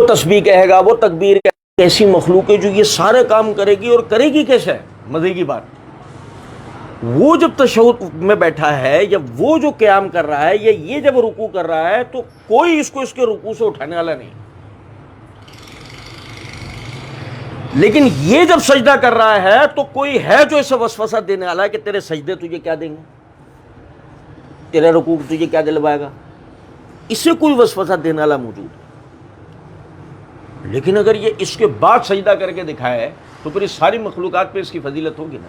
تسبیح کہے گا، وہ تکبیر کہے گا، ایسی مخلوق ہے جو یہ سارے کام کرے گی، اور کرے گی کیسے ہے؟ مزے کی بات، وہ جب تشہد میں بیٹھا ہے یا وہ جو قیام کر رہا ہے یا یہ جب رکوع کر رہا ہے تو کوئی اس کو اس کے رکوع سے اٹھانے والا نہیں، لیکن یہ جب سجدہ کر رہا ہے تو کوئی ہے جو اسے وسوسہ دینے والا ہے کہ تیرے سجدے تجھے کیا دیں گے، تیرے رکوع تجھے کیا دلوائے گا، اسے کوئی وسوسہ دینے والا موجود ہے۔ لیکن اگر یہ اس کے بعد سجدہ کر کے دکھائے تو پھر اس ساری مخلوقات پہ اس کی فضیلت ہوگی نا۔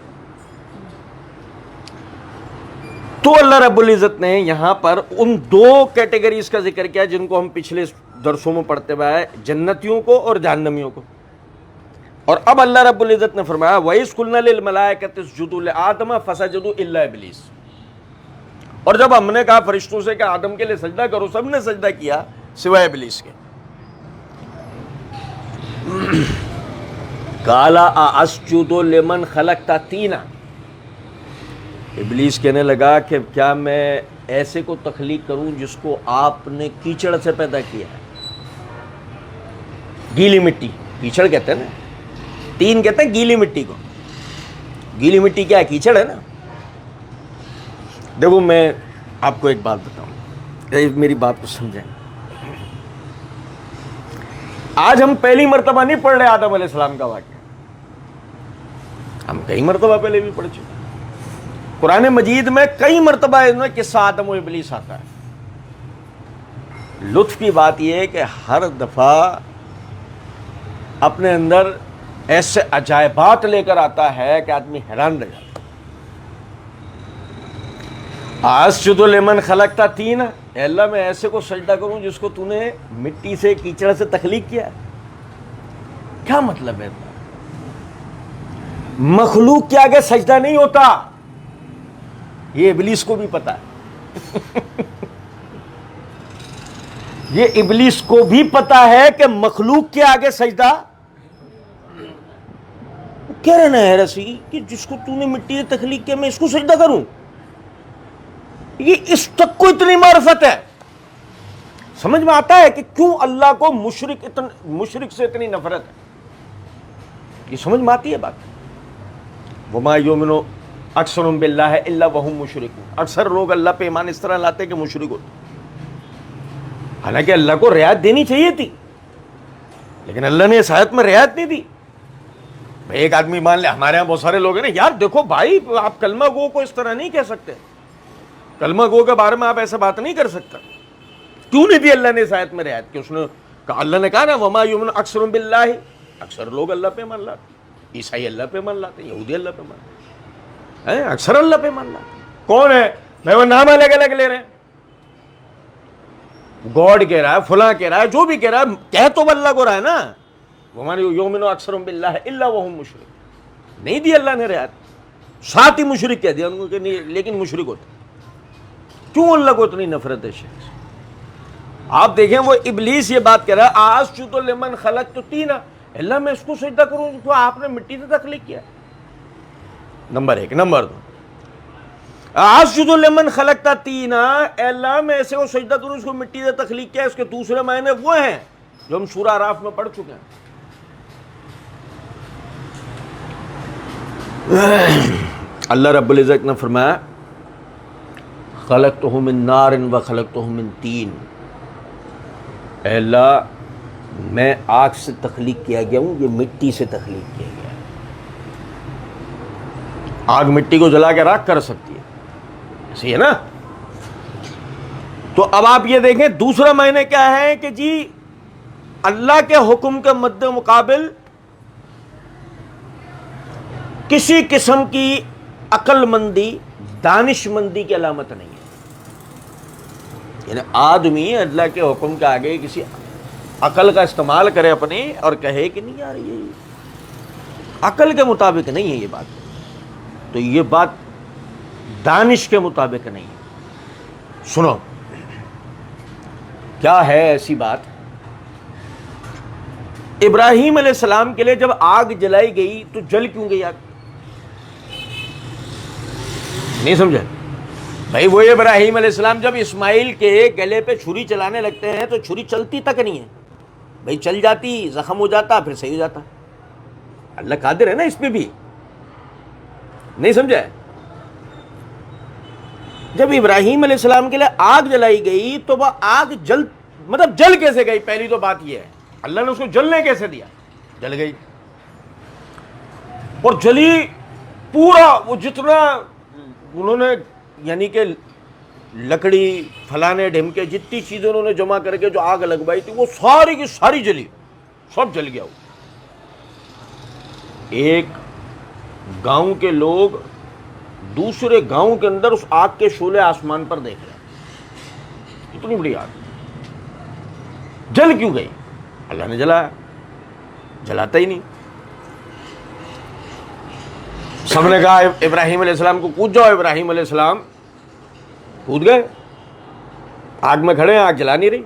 تو اللہ رب العزت نے یہاں پر ان دو کیٹیگریز کا ذکر کیا جن کو ہم پچھلے درسوں میں پڑھتے ہوئے آئے، جنتیوں کو اور جہنمیوں کو، اور اب اللہ رب العزت نے فرمایا وَإِذْ قُلْنَا لِلْمَلَائِكَةِ اسْجُدُوا لِآدَمَ فَسَجَدُوا إِلَّا إِبْلِيسَ، اور جب ہم نے کہا فرشتوں سے کہ آدم کے لیے سجدہ کرو، سب نے سجدہ کیا سوائے ابلیس کے۔ قَالَ أَأَسْجُدُ لِمَنْ خَلَقْتَ طِينًا، ابلیس کہنے لگا کہ کیا میں ایسے کو تخلیق کروں جس کو آپ نے کیچڑ سے پیدا کیا ہے، گیلی مٹی، کیچڑ کہتے ہیں نا، تین کہتے ہیں گیلی مٹی کو، گیلی مٹی کیا ہے؟ کیچڑ ہے نا۔ دیکھو میں آپ کو ایک بات بتاؤں، میری بات کو سمجھیں، آج ہم پہلی مرتبہ نہیں پڑھ رہے آدم علیہ السلام کا واقعہ، ہم کئی مرتبہ پہلے بھی پڑھ چکے، قرآن مجید میں کئی مرتبہ اس میں قصہ آدم و ابلیس آتا ہے۔ لطف کی بات یہ ہے کہ ہر دفعہ اپنے اندر ایسے عجائبات لے کر آتا ہے کہ آدمی حیران رہ جاتا ہے۔ اسجد لمن خلقت طینا، اے اللہ میں ایسے کو سجدہ کروں جس کو تو نے مٹی سے، کیچڑ سے تخلیق کیا ہے، کیا مطلب ہے؟ مخلوق کے آگے سجدہ نہیں ہوتا، یہ ابلیس کو بھی پتا ہے یہ ابلیس کو بھی پتا ہے کہ مخلوق کے آگے سجدہ کہہ رہنا ہے رسی کہ جس کو تو نے مٹی سے تخلیق کیا میں اس کو سجدہ کروں، یہ اس تک کو اتنی معرفت ہے۔ سمجھ میں آتا ہے کہ کیوں اللہ کو مشرک سے اتنی نفرت ہے، یہ سمجھ میں آتی ہے بات۔ وما یؤمن اکثرهم باللہ الا وهم مشرکون، اکثر لوگ اللہ پہ ایمان اس طرح لاتے کہ مشرک ہوتے، حالانکہ اللہ کو رعایت دینی چاہیے تھی، لیکن اللہ نے اس آیت میں رعایت نہیں دی۔ ایک آدمی مان لے، ہمارے یہاں بہت سارے لوگ ہیں نا، یار دیکھو بھائی آپ کلمہ گو کو اس طرح نہیں کہہ سکتے، کلمہ گو کے بارے میں آپ ایسے بات نہیں کر سکتا۔ کیوں نہیں دی اللہ نے اس آیت میں رعایت؟ کہ اس نے کہا، اللہ نے کہا نا وما یؤمن اکثرهم باللہ، اکثر لوگ اللہ پہ مان لاتے، عیسائی اللہ پہ مان لاتے، یہودی اللہ پہ مان لاتے، اکثر اللہ پہ مان لاتے۔ کون ہے بھائی؟ وہ نام الگ الگ لے رہے ہیں، گاڈ کہہ رہا ہے، فلاں کہہ رہا ہے، جو بھی کہہ رہا ہے، کہہ تو اللہ کو رہا ہے نا، وما یؤمن اکثرهم باللہ الا وهم مشرکون، نہیں دی اللہ نے رعایت، ساتھ ہی مشرک کہہ دیا ان کو کہ نہیں، لیکن مشرک ہوتے۔ کیوں اللہ کو اتنی نفرت ہے شرک سے؟ آپ دیکھیں وہ ابلیس یہ بات کہہ رہا ہے اسجد لمن خلقت طینا، اللہ میں اس کو سجدہ کروں جو آپ نے مٹی سے تخلیق کیا، نمبر ایک۔ نمبر دو، اسجد لمن خلقت طینا، اے اللہ میں ایسے کو سجدہ کروں اس کو مٹی سے تخلیق کیا، اس کے دوسرے معنی وہ ہیں جو ہم سورہ اعراف میں پڑھ چکے ہیں۔ اللہ رب العزت نے فرمایا خلقتہ من نار و خلقتہ من طین، اے اللہ میں آگ سے تخلیق کیا گیا ہوں، یہ مٹی سے تخلیق کیا گیا ہے۔ آگ مٹی کو جلا کے راکھ کر سکتی ہے، ایسی ہے نا۔ تو اب آپ یہ دیکھیں دوسرا معنی کیا ہے کہ جی اللہ کے حکم کے مد مقابل کسی قسم کی عقل مندی، دانش مندی کی علامت نہیں ہے، یعنی آدمی اللہ کے حکم کے آگے کسی عقل کا استعمال کرے اپنی اور کہے کہ نہیں یار یہ عقل کے مطابق نہیں ہے یہ بات، تو یہ بات دانش کے مطابق نہیں ہے۔ سنو کیا ہے ایسی بات، ابراہیم علیہ السلام کے لیے جب آگ جلائی گئی تو جل کیوں گئی آگ؟ نہیں سمجھے بھائی؟ وہ ابراہیم علیہ السلام جب اسماعیل کے گلے پہ چھری چلانے لگتے ہیں تو چھری چلتی تک نہیں ہے، بھائی چل جاتی, زخم ہو جاتا, پھر صحیح ہو جاتا. اللہ قادر ہے نا اس پہ بھی, نہیں سمجھا؟ جب ابراہیم علیہ السلام کے لیے آگ جلائی گئی تو وہ آگ جل کیسے گئی؟ پہلی تو بات یہ ہے, اللہ نے اس کو جلنے کیسے دیا؟ جل گئی. اور جلی پورا وہ جتنا انہوں نے یعنی کہ لکڑی پھلانے ڈھمکے جتنی چیزیں انہوں نے جمع کر کے جو آگ لگوائی تھی وہ ساری کی ساری جلی, سب جل گیا. ایک گاؤں کے لوگ دوسرے گاؤں کے اندر اس آگ کے شعلے آسمان پر دیکھ رہے ہیں, اتنی بڑی آگ جل کیوں گئی؟ اللہ نے جلایا, جلاتا ہی نہیں. سب نے کہا ابراہیم علیہ السلام کو کود جاؤ. ابراہیم علیہ السلام کود گئے, آگ میں کھڑے ہیں, آگ جلا نہیں رہی.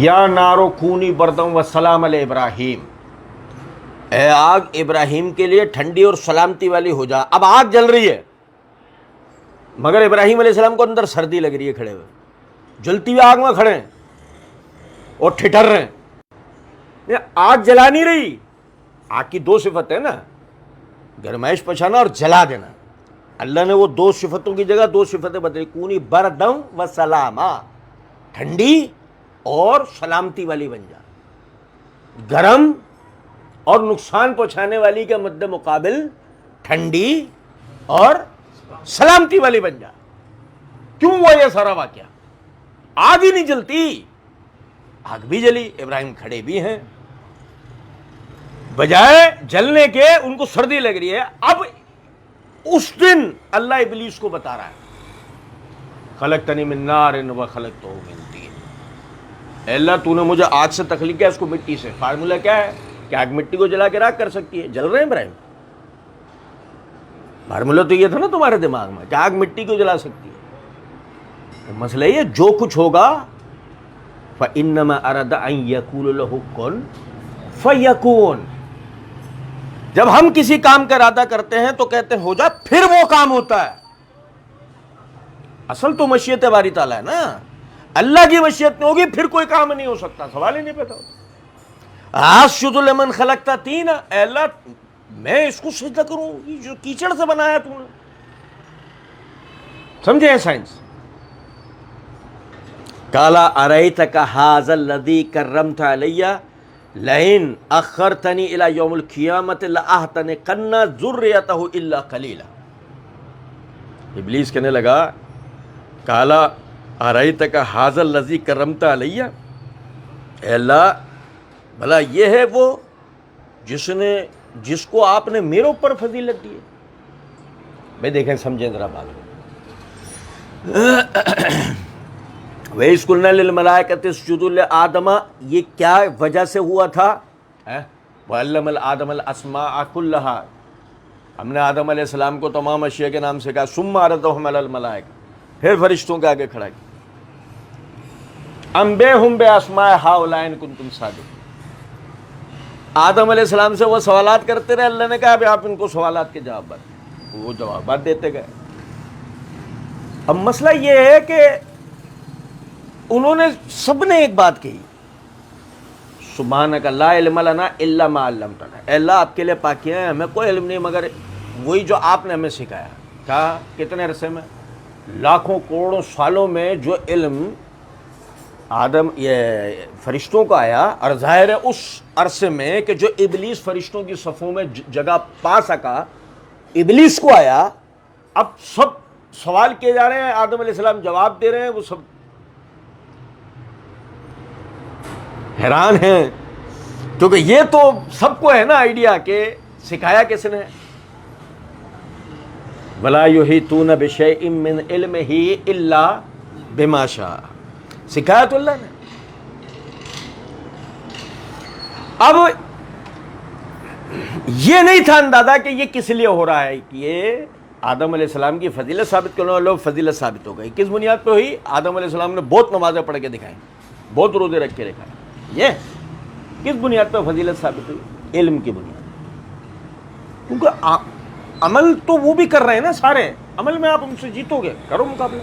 یا نارو کونی بردم و سلام علی ابراہیم, اے آگ ابراہیم کے لیے ٹھنڈی اور سلامتی والی ہو جا. اب آگ جل رہی ہے مگر ابراہیم علیہ السلام کو اندر سردی لگ رہی ہے, کھڑے ہوئے جلتی ہوئی آگ میں کھڑے ہیں اور ٹھٹر رہے ہیں. آگ جلا نہیں رہی. آگ کی دو صفت ہے نا, گرمائش پہنچانا اور جلا دینا. اللہ نے وہ دو صفتوں کی جگہ دو صفتیں بدلی, کونی بردم و سلاما, ٹھنڈی اور سلامتی والی بن جا. گرم اور نقصان پہنچانے والی کے مد مقابل ٹھنڈی اور سلامتی والی بن جا. کیوں ہوا یہ سارا واقعہ؟ آگ ہی نہیں جلتی. آگ بھی جلی, ابراہیم کھڑے بھی ہیں, بجائے جلنے کے ان کو سردی لگ رہی ہے. اب اس دن اللہ ابلیس کو بتا رہا ہے, خلقتنی من نار و خلقتہ من طین, اے اللہ تو نے مجھے آگ سے تخلیق کیا, اس کو مٹی سے. فارمولہ کیا ہے کہ آگ مٹی کو جلا کے راکھ کر سکتی ہے. جل رہے ہیں ابراہیم, فارمولہ تو یہ تھا نا تمہارے دماغ میں کہ آگ مٹی کو جلا سکتی ہے. مسئلہ یہ جو کچھ ہوگا فَإِنَّمَا أَرَدَ أَن يَقُولَ لَهُ كُن فَيَكُونُ. جب ہم کسی کام کا ارادہ کرتے ہیں تو کہتے ہیں ہو جا, پھر وہ کام ہوتا ہے. اصل تو مشیت باری تعالیٰ ہے نا, اللہ کی مشیت نہیں ہوگی پھر کوئی کام نہیں ہو سکتا. سوال ہی نہیں پیدا ہوتا. اسجد لمن خلقت طینا, اے اللہ میں اس کو سجدہ کروں یہ جو کیچڑ سے بنایا تو نے. سمجھے ہیں سائنس؟ قال ارأیتک ھذا الذی کرمت علی لئن اخرتنی الی یوم القیامۃ لأحتنقن ذریتہ الا قلیلا. ابلیس کہنے لگا قال ارأیتک ھذا الذی کرمت علی, اے اللہ بھلا یہ ہے وہ جس کو آپ نے میرے اوپر فضیلت دی ہے. بھائی دیکھیں سمجھیں ذرا بات. وَإِذْ قُلْنَا لِلْمَلَائِكَةِ اسْجُدُوا لِآدَمَ, یہ کیا وجہ سے ہوا تھا؟ وَعَلَّمَ الْآدَمَ الْأَسْمَاءَ كُلَّهَا, ہم نے آدم علیہ السلام کو تمام اشیاء کے نام سے کہا. ثُمَّ عَرَضَهُمْ عَلَى الْمَلَائِكَةِ, پھر فرشتوں کے آگے کھڑا کیا. أَنبِئْهُم بِأَسْمَاءِ هَؤُلَاءِ إِن كُنتُمْ صَادِقِينَ. آدم علیہ السلام سے وہ سوالات کرتے رہے, اللہ نے کہا ابھی آپ ان کو سوالات کے جواب دیں. وہ جوابات دیتے گئے. اب مسئلہ یہ ہے کہ انہوں نے سب نے ایک بات کہی, سبحانک لا علم لنا الا ما علمتنا, اے اللہ آپ کے لیے پاکیاں ہیں, ہمیں کوئی علم نہیں مگر وہی جو آپ نے ہمیں سکھایا. کہا کتنے عرصے میں؟ لاکھوں کروڑوں سالوں میں جو علم آدم یہ فرشتوں کو آیا, اور ظاہر ہے اس عرصے میں کہ جو ابلیس فرشتوں کی صفوں میں جگہ پا سکا ابلیس کو آیا. اب سب سوال کیے جا رہے ہیں, آدم علیہ السلام جواب دے رہے ہیں, وہ سب حیران ہیں کیونکہ یہ تو سب کو ہے نا آئیڈیا کہ سکھایا کس نے. وَلَا يُحِيطُونَ بِشَيْءٍ مِّنْ عِلْمِهِ إِلَّا بِمَا شَاءَ, سکھایا تو اللہ نے. اب یہ نہیں تھا اندازہ کہ یہ کس لیے ہو رہا ہے. کہ یہ آدم علیہ السلام کی فضیلت ثابت کرنے والوں فضیلت ثابت ہو گئی. کس بنیاد پہ ہوئی؟ آدم علیہ السلام نے بہت نمازیں پڑھ کے دکھائیں, بہت روزے رکھ کے دکھائیں. یہ کس بنیاد پہ فضیلت ثابت ہوئی؟ علم کی بنیاد. کیونکہ عمل تو وہ بھی کر رہے ہیں نا سارے, عمل میں آپ ان سے جیتو گے, کرو مقابلہ.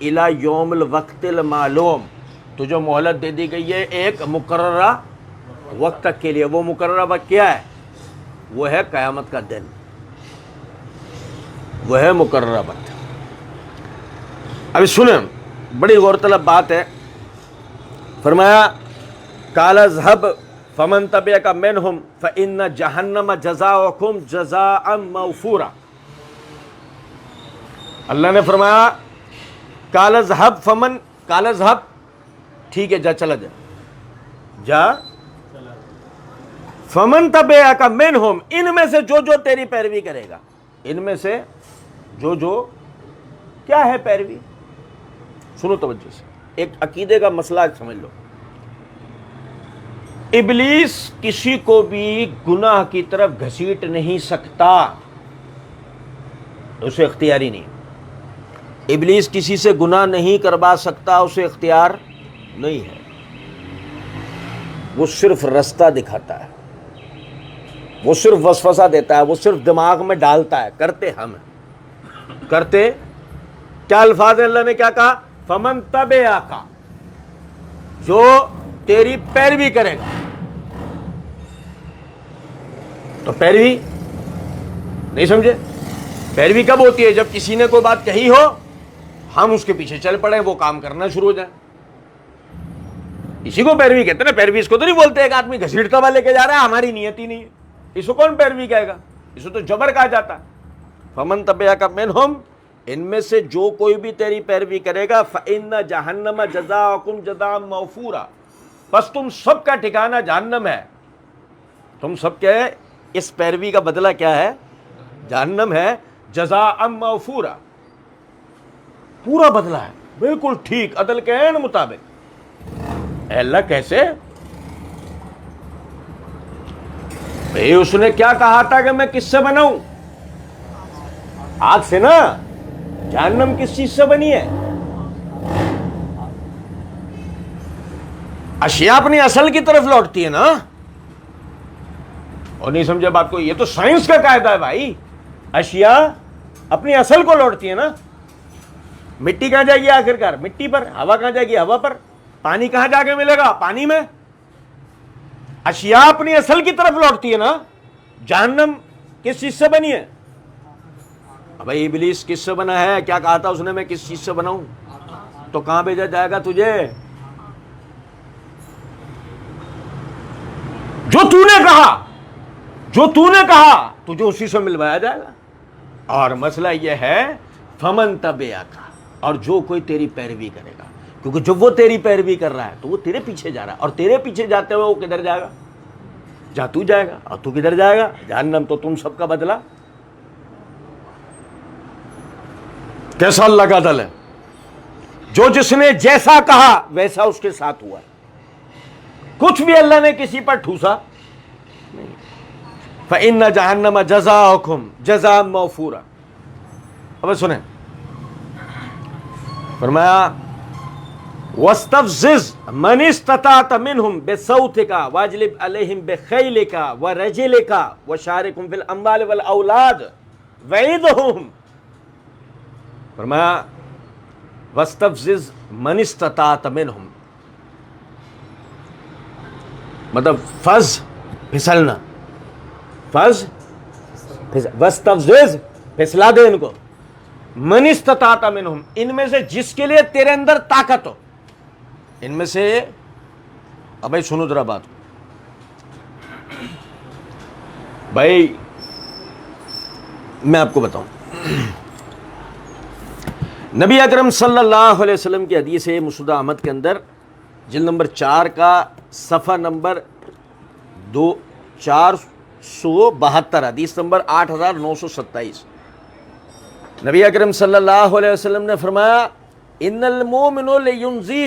الی یوم الوقت المعلوم، تجھے مہلت دے دی گئی ہے ایک مقررہ وقت تک کے لیے. وہ مقررہ وقت کیا ہے؟ وہ ہے قیامت کا دن، وہ ہے مقررہ وقت. ابھی سنیں، بڑی غور طلب بات ہے. فرمایا قال اذهب فمن تبعك منهم فإن جہنم جزاؤکم جزاء موفورا. اللہ نے فرمایا قال اذهب فمن، قال اذهب ٹھیک ہے، جا چلا جا فمن تبعک منہم، ان میں سے جو جو تیری پیروی کرے گا، ان میں سے جو جو کیا ہے پیروی. سنو توجہ سے، ایک عقیدے کا مسئلہ سمجھ لو. ابلیس کسی کو بھی گناہ کی طرف گھسیٹ نہیں سکتا، اسے اختیاری نہیں. ابلیس کسی سے گناہ نہیں کروا سکتا، اسے اختیار نہیں ہے. وہ صرف رستہ دکھاتا ہے، وہ صرف وسوسہ دیتا ہے، وہ صرف دماغ میں ڈالتا ہے. کرتے ہم ہیں، کرتے کیا الفاظ ہیں؟ اللہ نے کیا کہا؟ فمن تبعک، جو تیری پیروی کرے گا. تو پیروی نہیں سمجھے؟ پیروی کب ہوتی ہے؟ جب کسی نے کوئی بات کہی ہو، ہم اس کے پیچھے چل پڑے، وہ کام کرنا شروع ہو جائے. اسی کو پیروی کہتے ہیں نا. پیروی اس کو تو نہیں بولتے ایک آدمی گھسیٹتا ہوا لے کے جا رہا ہے، ہماری نیت ہی نہیں ہے. اس کو کون پیروی کہے گا؟ اس کو تو جبر کہا جاتا ہے. فمن تبعک منہم، ان میں سے جو کوئی بھی تیری پیروی کرے گا، فإن جہنم جزاؤکم جزاء موفورا، بس تم سب کا ٹھکانہ جہنم ہے. تم سب کے اس پیروی کا بدلہ کیا ہے؟ جہنم ہے. جزاء موفورا، پورا بدلہ ہے، بالکل ٹھیک، عدل کے عین مطابق. اے اللہ کیسے؟ بھئی اس نے کیا کہا تھا کہ میں کس سے بناؤں؟ آگ سے نا. جہنم کس چیز سے بنی ہے؟ اشیاء اپنی اصل کی طرف لوٹتی ہے نا. اور نہیں سمجھے بات کو؟ یہ تو سائنس کا قاعدہ ہے بھائی. اشیاء اپنی اصل کو لوٹتی ہے نا. مٹی کہاں جائے گی آخرکار؟ مٹی پر. ہوا کہاں جائے گی؟ ہوا پر. پانی کہاں جا کے ملے گا؟ پانی میں. اشیاء اپنی اصل کی طرف لوٹتی ہے نا. جہنم کس چیز سے بنی ہے؟ بھائی ابلیس کس سے بنا ہے؟ کیا کہا تھا اس نے میں کس چیز سے بناؤں؟ تو کہاں بھیجا جائے گا تجھے؟ جو تو نے کہا، جو تو نے کہا تجھے اسی سے ملوایا جائے گا. اور مسئلہ یہ ہے فمن تبعک، اور جو کوئی تیری پیروی کرے گا. کیونکہ جب وہ تیری پیروی کر رہا ہے تو وہ تیرے پیچھے جا رہا ہے، اور تیرے پیچھے جاتے ہوئے وہ کدھر جائے گا؟ جہاں تو جائے گا. اور تو کدھر جائے گا؟ جہنم. تو تم سب کا بدلہ کیسا اللہ کا عدل ہے؟ جو جس نے جیسا کہا ویسا اس کے ساتھ ہوا. کچھ بھی اللہ نے کسی پر ٹھوسا نہیں. فإن جہنم جزاؤکم جزاء موفورا. اب سنیں، فرمایا وَاسْتَفْزِزْ مَنِ اسْتَطَعْتَ مِنْهُمْ بِصَوْتِكَ وَاجْلِبْ عَلَيْهِمْ بِخَيْلِكَ وَرَجِلِكَ وَشَارِكْهُمْ فِي الْأَمْوَالِ وَالْأَوْلَادِ وَعِدْهُمْ. فرمایا وَاسْتَفْزِزْ مَنِ اسْتَطَعْتَ مِنْهُمْ، مطلب فز پھسلنا، فز وَاسْتَفْزِزْ پھسلا دے ان کو، من استطاعت منہم، ان میں سے جس کے لیے تیرے اندر طاقت ہو. ان میں سے، اب بھائی سنو ذرا بات. بھائی میں آپ کو بتاؤں، نبی اکرم صلی اللہ علیہ وسلم کی حدیث ہے مسند احمد کے اندر، جلد نمبر 4 کا صفحہ نمبر 472، حدیث نمبر 8927. نبی اکرم صلی اللہ علیہ وسلم نے فرمایا ان المؤمن لینزی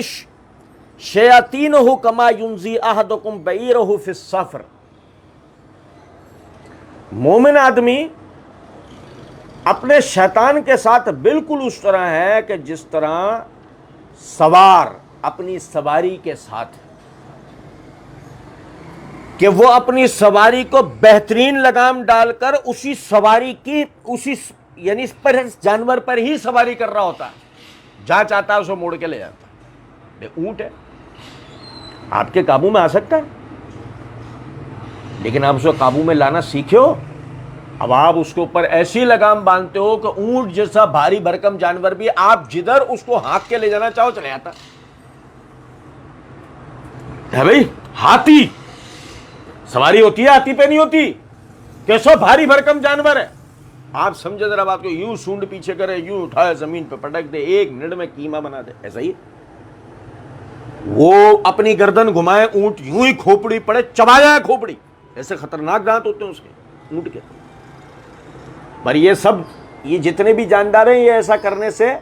شیاطینہ کما ینزی احدکم بعیرہ فی السفر. مومن آدمی اپنے شیطان کے ساتھ بالکل اس طرح ہے کہ جس طرح سوار اپنی سواری کے ساتھ ہے، کہ وہ اپنی سواری کو بہترین لگام ڈال کر اسی سواری کی، اسی یعنی اس پر جانور پر ہی سواری کر رہا ہوتا ہے. جہاں چاہتا ہے اسے موڑ کے لے جاتا ہے. اونٹ ہے, آپ کے قابو میں آ سکتا ہے, لیکن آپ اسے قابو میں لانا سیکھے ہو. اب آپ اس کے اوپر ایسی لگام باندھتے ہو کہ اونٹ جیسا بھاری بھرکم جانور بھی آپ جدھر اس کو ہانک کے لے جانا چاہو چلے جاتا ہے. بھائی ہاتھی سواری ہوتی ہے, ہاتھی پہ نہیں ہوتی. کیسا بھاری بھرکم جانور ہے, آپ سمجھے ذرا بات کو, یوں سونڈ پیچھے کرے, یوں اٹھائے زمین پہ پٹک دے, 1 منٹ میں کیما بنا دے. ایسا ہی وہ اپنی گردن گھمائے, اونٹ یوں ہی کھوپڑی پڑے چبا جائے کھوپڑی. ایسے خطرناک دانت ہوتے ہیں اس کے اونٹ کے. پر یہ سب, یہ جتنے بھی جاندار ہیں, یہ ایسا کرنے سے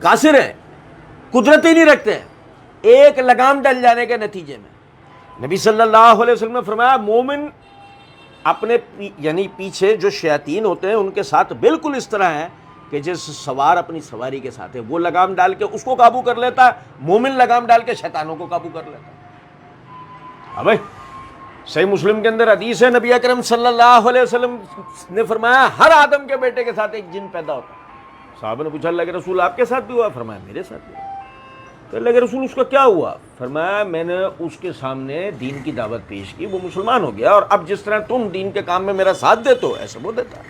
قاصر ہیں, قدرت ہی نہیں رکھتے ہیں. ایک لگام ڈل جانے کے نتیجے میں نبی صلی اللہ علیہ وسلم نے فرمایا مومن اپنے یعنی پیچھے جو شیاطین ہوتے ہیں ان کے ساتھ بالکل اس طرح ہے کہ جیسے سوار اپنی سواری کے ساتھ ہے. وہ لگام ڈال کے اس کو قابو کر لیتا ہے, مومن لگام ڈال کے شیطانوں کو قابو کر لیتا ہے. اب صحیح مسلم کے اندر حدیث ہے, نبی اکرم صلی اللہ علیہ وسلم نے فرمایا ہر آدم کے بیٹے کے ساتھ ایک جن پیدا ہوتا ہے. صحابہ نے پوچھا اللہ کے رسول آپ کے ساتھ بھی ہوا؟ فرمایا میرے ساتھ بھی ہوا. تو اللہ کے رسول اس کا کیا ہوا؟ فرمایا میں نے اس کے سامنے دین کی دعوت پیش کی, وہ مسلمان ہو گیا, اور اب جس طرح تم دین کے کام میں میرا ساتھ دیتے ہو ایسے وہ دیتا ہے.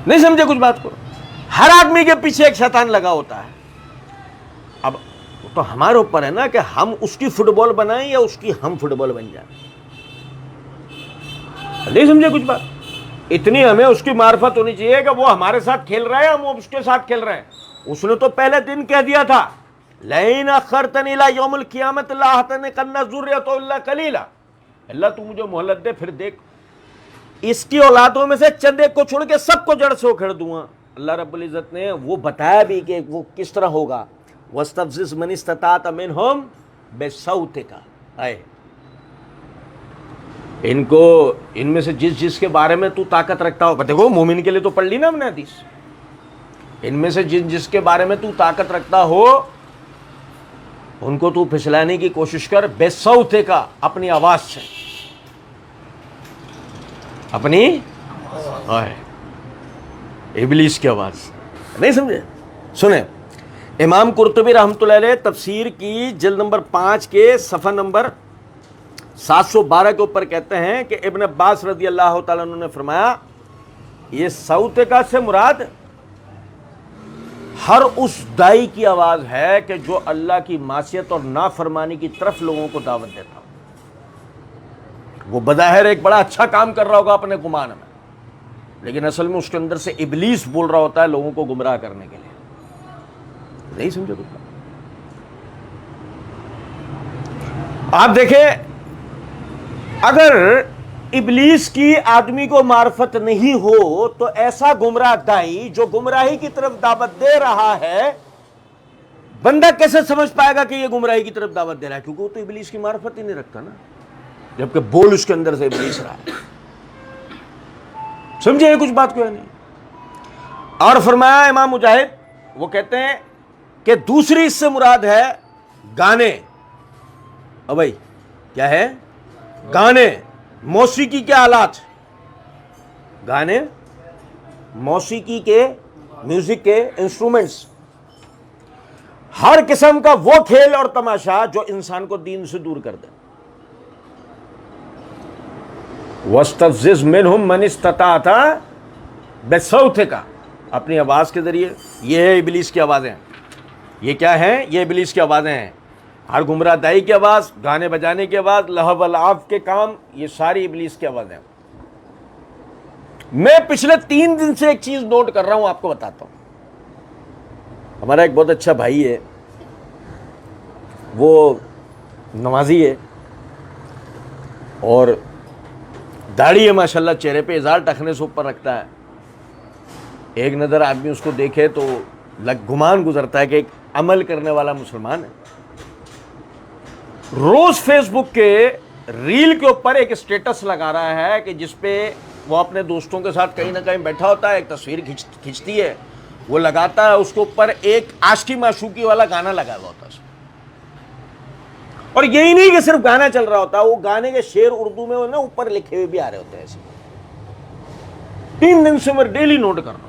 نہیں سمجھے کچھ بات کو؟ ہر آدمی کے پیچھے ایک شیطان لگا ہوتا ہے. اب تو ہمارے اوپر ہے نا کہ ہم اس کی فٹ بال بنائیں یا اس کی ہم فٹ بال بن جائیں. نہیں سمجھے کچھ بات؟ اتنی ہمیں اس کی معرفت ہونی چاہیے کہ وہ ہمارے ساتھ کھیل رہا ہے, ہم اس کے ساتھ کھیل رہے ہیں. اس نے تو پہلے دن کہہ دیا تھا لئن اخرتنی الی یوم القیامت لاحتنقن ذریۃ الا قلیلا, اللہ تو مجھے مہلت دے پھر دیکھ اس کی اولادوں میں سے چند ایک کو چھوڑ کے سب کو جڑ سے اکھڑ دوں گا. اللہ رب العزت نے وہ بتایا بھی کہ وہ کس طرح ہوگا. وَاسْتَفْزِزْ مَنِ اسْتَطَعْتَ مِنْهُمْ بِصَوْتِكَ. آئے ان کو ان میں سے جس کے بارے میں تو طاقت رکھتا ہو, دیکھو مومن کے لیے تو پڑھ لی نا ہم نے حدیث, ان میں سے جس کے بارے میں تو طاقت رکھتا ہو ان کو تو پھسلانے کی کوشش کر بِصَوْتِكَ, اپنی آواز سے, اپنی ابلیس کی آواز. نہیں سمجھے؟ سنیں, امام قرطبی رحمۃ اللہ علیہ تفسیر کی جلد نمبر 5 کے صفحہ نمبر 712 کے اوپر کہتے ہیں کہ ابن عباس رضی اللہ تعالیٰ عنہ نے فرمایا یہ صوتِکا سے مراد ہر اس دائی کی آواز ہے کہ جو اللہ کی معصیت اور نافرمانی کی طرف لوگوں کو دعوت دیتا ہو. وہ بظاہر ایک بڑا اچھا کام کر رہا ہوگا اپنے گمان میں, لیکن اصل میں اس کے اندر سے ابلیس بول رہا ہوتا ہے لوگوں کو گمراہ کرنے کے لیے. نہیں سمجھے کچھ؟ آپ دیکھیں اگر ابلیس کی آدمی کو معرفت نہیں ہو تو ایسا گمراہ دائی جو گمراہی کی طرف دعوت دے رہا ہے, بندہ کیسے سمجھ پائے گا کہ یہ گمراہی کی طرف دعوت دے رہا ہے؟ کیونکہ وہ تو ابلیس کی معرفت ہی نہیں رکھتا نا, جبکہ بول اس کے اندر سے ابلیس رہا ہے. سمجھے کچھ بات کو یا نہیں؟ اور فرمایا امام مجاہد, وہ کہتے ہیں کہ دوسری اس سے مراد ہے گانے. اب بھائی کیا ہے؟ گانے, موسیقی کے آلات, گانے, موسیقی کے, میوزک کے انسٹرومنٹس, ہر قسم کا وہ کھیل اور تماشا جو انسان کو دین سے دور کر دے. وَاسْتَفْزِزْ مِنْهُمْ مَنِ اسْتَطَعْتَ بِصَوْتِكَ, اپنی آواز کے ذریعے. یہ ہے ابلیس کی آوازیں. یہ کیا ہیں؟ یہ ابلیس کی آوازیں ہیں. ہر گمراہ دائی کی آواز, گانے بجانے کی آواز, لہو و لعب کے کام, یہ ساری ابلیس کی آوازیں. میں پچھلے 3 دن سے ایک چیز نوٹ کر رہا ہوں, آپ کو بتاتا ہوں. ہمارا ایک بہت اچھا بھائی ہے, وہ نمازی ہے اور داڑھی ہے ماشاءاللہ, چہرے پہ اظہار ٹخنے سے اوپر رکھتا ہے. ایک نظر آدمی اس کو دیکھے تو گمان گزرتا ہے کہ ایک عمل کرنے والا مسلمان ہے. روز فیس بک کے ریل کے اوپر ایک اسٹیٹس لگا رہا ہے کہ جس پہ وہ اپنے دوستوں کے ساتھ کہیں نہ کہیں بیٹھا ہوتا ہے, ایک تصویر کھینچتی ہے, وہ لگاتا ہے, اس کے اوپر ایک عاشقی معشوقی والا گانا لگا ہوا ہوتا ہے. اور یہی نہیں کہ صرف گانا چل رہا ہوتا, وہ گانے کے شعر اردو میں نا اوپر لکھے ہوئے بھی آ رہے ہوتے ہیں. ایسے 3 دن سے میں ڈیلی نوٹ کر رہا ہوں.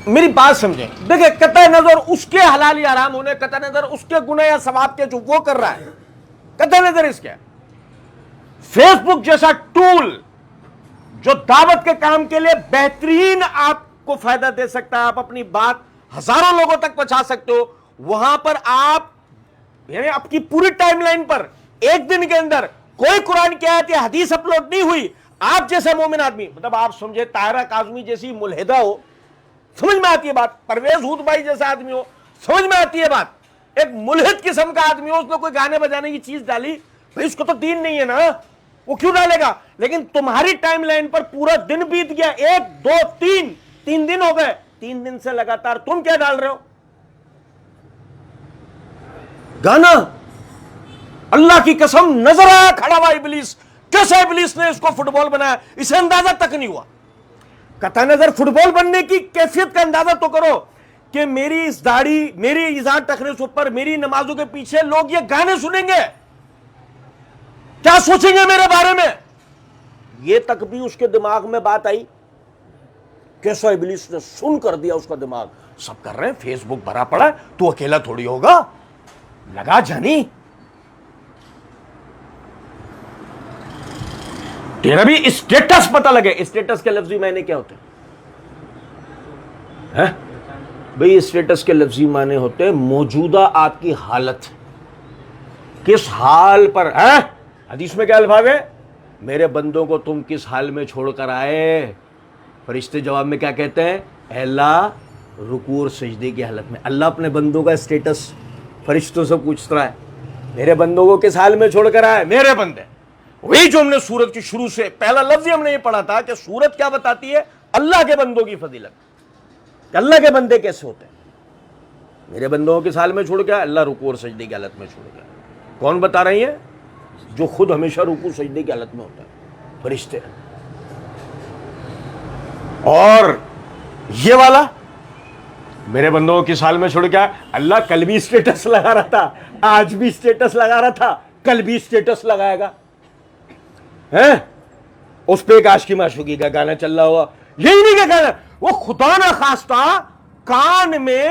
میری بات سمجھیں، دیکھیں قطع نظر اس کے حلال یا حرام ہونے، قطع نظر اس کے گناہ یا ثواب کے جو وہ کر رہا ہے، قطع نظر اس کے، فیس بک جیسا ٹول جو دعوت کے کام کے لیے بہترین آپ کو فائدہ دے سکتا ہے، آپ اپنی بات ہزاروں لوگوں تک پہنچا سکتے ہو، وہاں پر آپ یعنی آپ کی پوری ٹائم لائن پر ایک دن کے اندر کوئی قرآن کی آیت یا حدیث اپلوڈ نہیں ہوئی، آپ جیسے مومن آدمی، مطلب آپ سمجھے طاہرہ کاظمی جیسی ملحدہ ہو، سمجھ میں آتی ہے بات، پرویز ہود بھائی جیسا آدمی ہو، سمجھ میں آتی ہے بات، ایک ملحد قسم کا آدمی ہو، اس نے کوئی گانے بجانے کی چیز ڈالی، بھئی اس کو تو دین نہیں ہے نا، وہ کیوں ڈالے گا؟ لیکن تمہاری ٹائم لائن پر پورا دن بیت گیا، 1 2 3 دن ہو گئے، 3 دن سے لگاتار تم کیا ڈال رہے ہو؟ گانا۔ اللہ کی قسم نظر آیا کھڑا ہوا ابلیس، کیسے ابلیس نے اس کو فٹ بال بنایا، اسے اندازہ تک نہیں ہوا۔ قطع نظر فٹ بال بننے کی کیفیت کا اندازہ تو کرو کہ میری اس داڑھی، میری اذان تخریص پر، میری نمازوں کے پیچھے لوگ یہ گانے سنیں گے، کیا سوچیں گے میرے بارے میں؟ یہ تک بھی اس کے دماغ میں بات آئی؟ کیسا ابلیس نے سن کر دیا اس کا دماغ، سب کر رہے ہیں، فیس بک بھرا پڑا ہے، تو اکیلا تھوڑی ہوگا، لگا جانی، تیرا بھی اسٹیٹس پتہ لگے۔ اسٹیٹس کے لفظی معنی کیا ہوتے ہیں بھئی؟ اسٹیٹس کے لفظی معنی ہوتے ہیں موجودہ آپ کی حالت، کس حال پر ہے۔ حدیث میں کیا الفاظ ہے؟ میرے بندوں کو تم کس حال میں چھوڑ کر آئے؟ فرشتے جواب میں کیا کہتے ہیں؟ اے اللہ، رکوع اور سجدے کی حالت میں۔ اللہ اپنے بندوں کا اسٹیٹس فرشتوں سے پوچھ رہا ہے، میرے بندوں کو کس حال میں چھوڑ کر آئے؟ میرے بندے، وہی جو ہم نے سورت کی شروع سے پہلا لفظ ہم نے یہ پڑھا تھا کہ سورت کیا بتاتی ہے؟ اللہ کے بندوں کی فضیلت، کہ اللہ کے بندے کیسے ہوتے ہیں۔ میرے بندوں کو کس حال میں چھوڑ کے آئے؟ اللہ رکوع اور سجدے کی حالت میں چھوڑ گیا۔ کون بتا رہی ہے؟ جو خود ہمیشہ رکوع سجدے کی حالت میں ہوتا ہے، فرشتے۔ اور یہ والا میرے بندوں کو کس حال میں چھوڑ کے آئے؟ اللہ کل بھی اسٹیٹس لگا رہا تھا، آج بھی اسٹیٹس لگا رہا تھا، کل بھی اسٹیٹس لگائے گا، اس پہ ایک عاشقی معشوقی کا گانا چل رہا ہوا، یہی نہیں کہ گانا، وہ خدا نہ خواستہ کان میں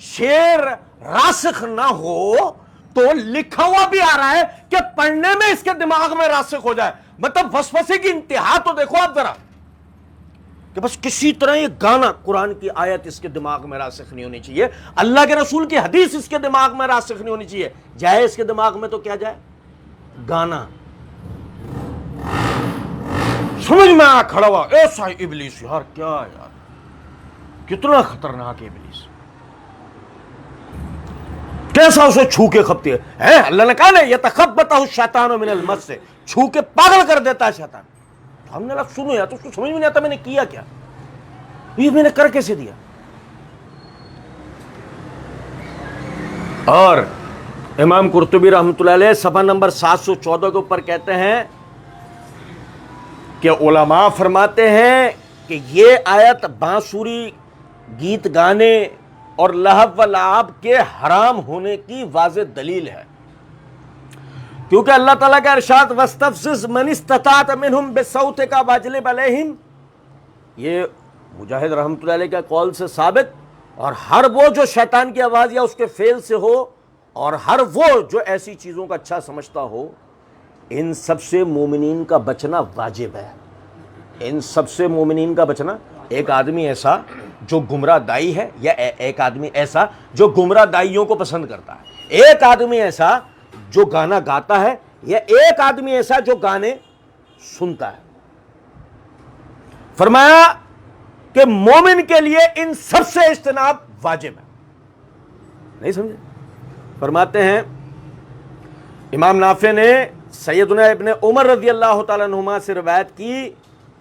شعر راسخ نہ ہو تو لکھا ہوا بھی آ رہا ہے کہ پڑھنے میں اس کے دماغ میں راسخ ہو جائے۔ مطلب وسوسے کی انتہا تو دیکھو آپ ذرا، کہ بس کسی طرح یہ گانا، قرآن کی آیت اس کے دماغ میں راسخ نہیں ہونی چاہیے، اللہ کے رسول کی حدیث اس کے دماغ میں راسخ نہیں ہونی چاہیے، جائے اس کے دماغ میں تو کیا جائے؟ گانا۔ سمجھ میں آ کھڑا ہوا ایسا ابلیس، یار کیا یار، کتنا خطرناک ابلیس، کیسا اسے چھو کے کھپتی ہے۔ اللہ نے کہا نا یتخبطہ الشیطان من المس، سے چھو کے پاگل کر دیتا ہے شیطان۔ ہم نے لفظ سنو یا تو اس کو سمجھ میں نہیں آتا میں نے کیا کیا، یہ میں نے کر کیسے دیا۔ اور امام قرطبی رحمۃ اللہ علیہ صفحہ نمبر 714 کے اوپر کہتے ہیں کہ علماء فرماتے ہیں کہ یہ آیت بانسری، گیت گانے اور لہو و لعب کے حرام ہونے کی واضح دلیل ہے، کیونکہ اللہ تعالیٰ کا ارشاد وَاسْتَفْزِزْ مَنِ اسْتَطَعْتَ مِنْهُمْ بِصَوْتِكَ وَاجْلِبْ عَلَيْهِمْ، یہ مجاہد رحمۃ اللہ علیہ کے قول سے ثابت، اور ہر وہ جو شیطان کی آواز یا اس کے فعل سے ہو، اور ہر وہ جو ایسی چیزوں کا اچھا سمجھتا ہو، ان سب سے مومنین کا بچنا واجب ہے۔ ان سب سے مومنین کا بچنا، ایک آدمی ایسا جو گمراہ دائی ہے، یا ایک آدمی ایسا جو گمراہ دائیوں کو پسند کرتا ہے، ایک آدمی ایسا جو گانا گاتا ہے، یا ایک آدمی ایسا جو گانے سنتا ہے۔ فرمایا کہ مومن کے لیے ان سب سے اجتناب واجب ہے۔ نہیں سمجھے؟ فرماتے ہیں امام نافع نے سیدنا ابن عمر رضی اللہ تعالیٰ عنہما سے روایت کی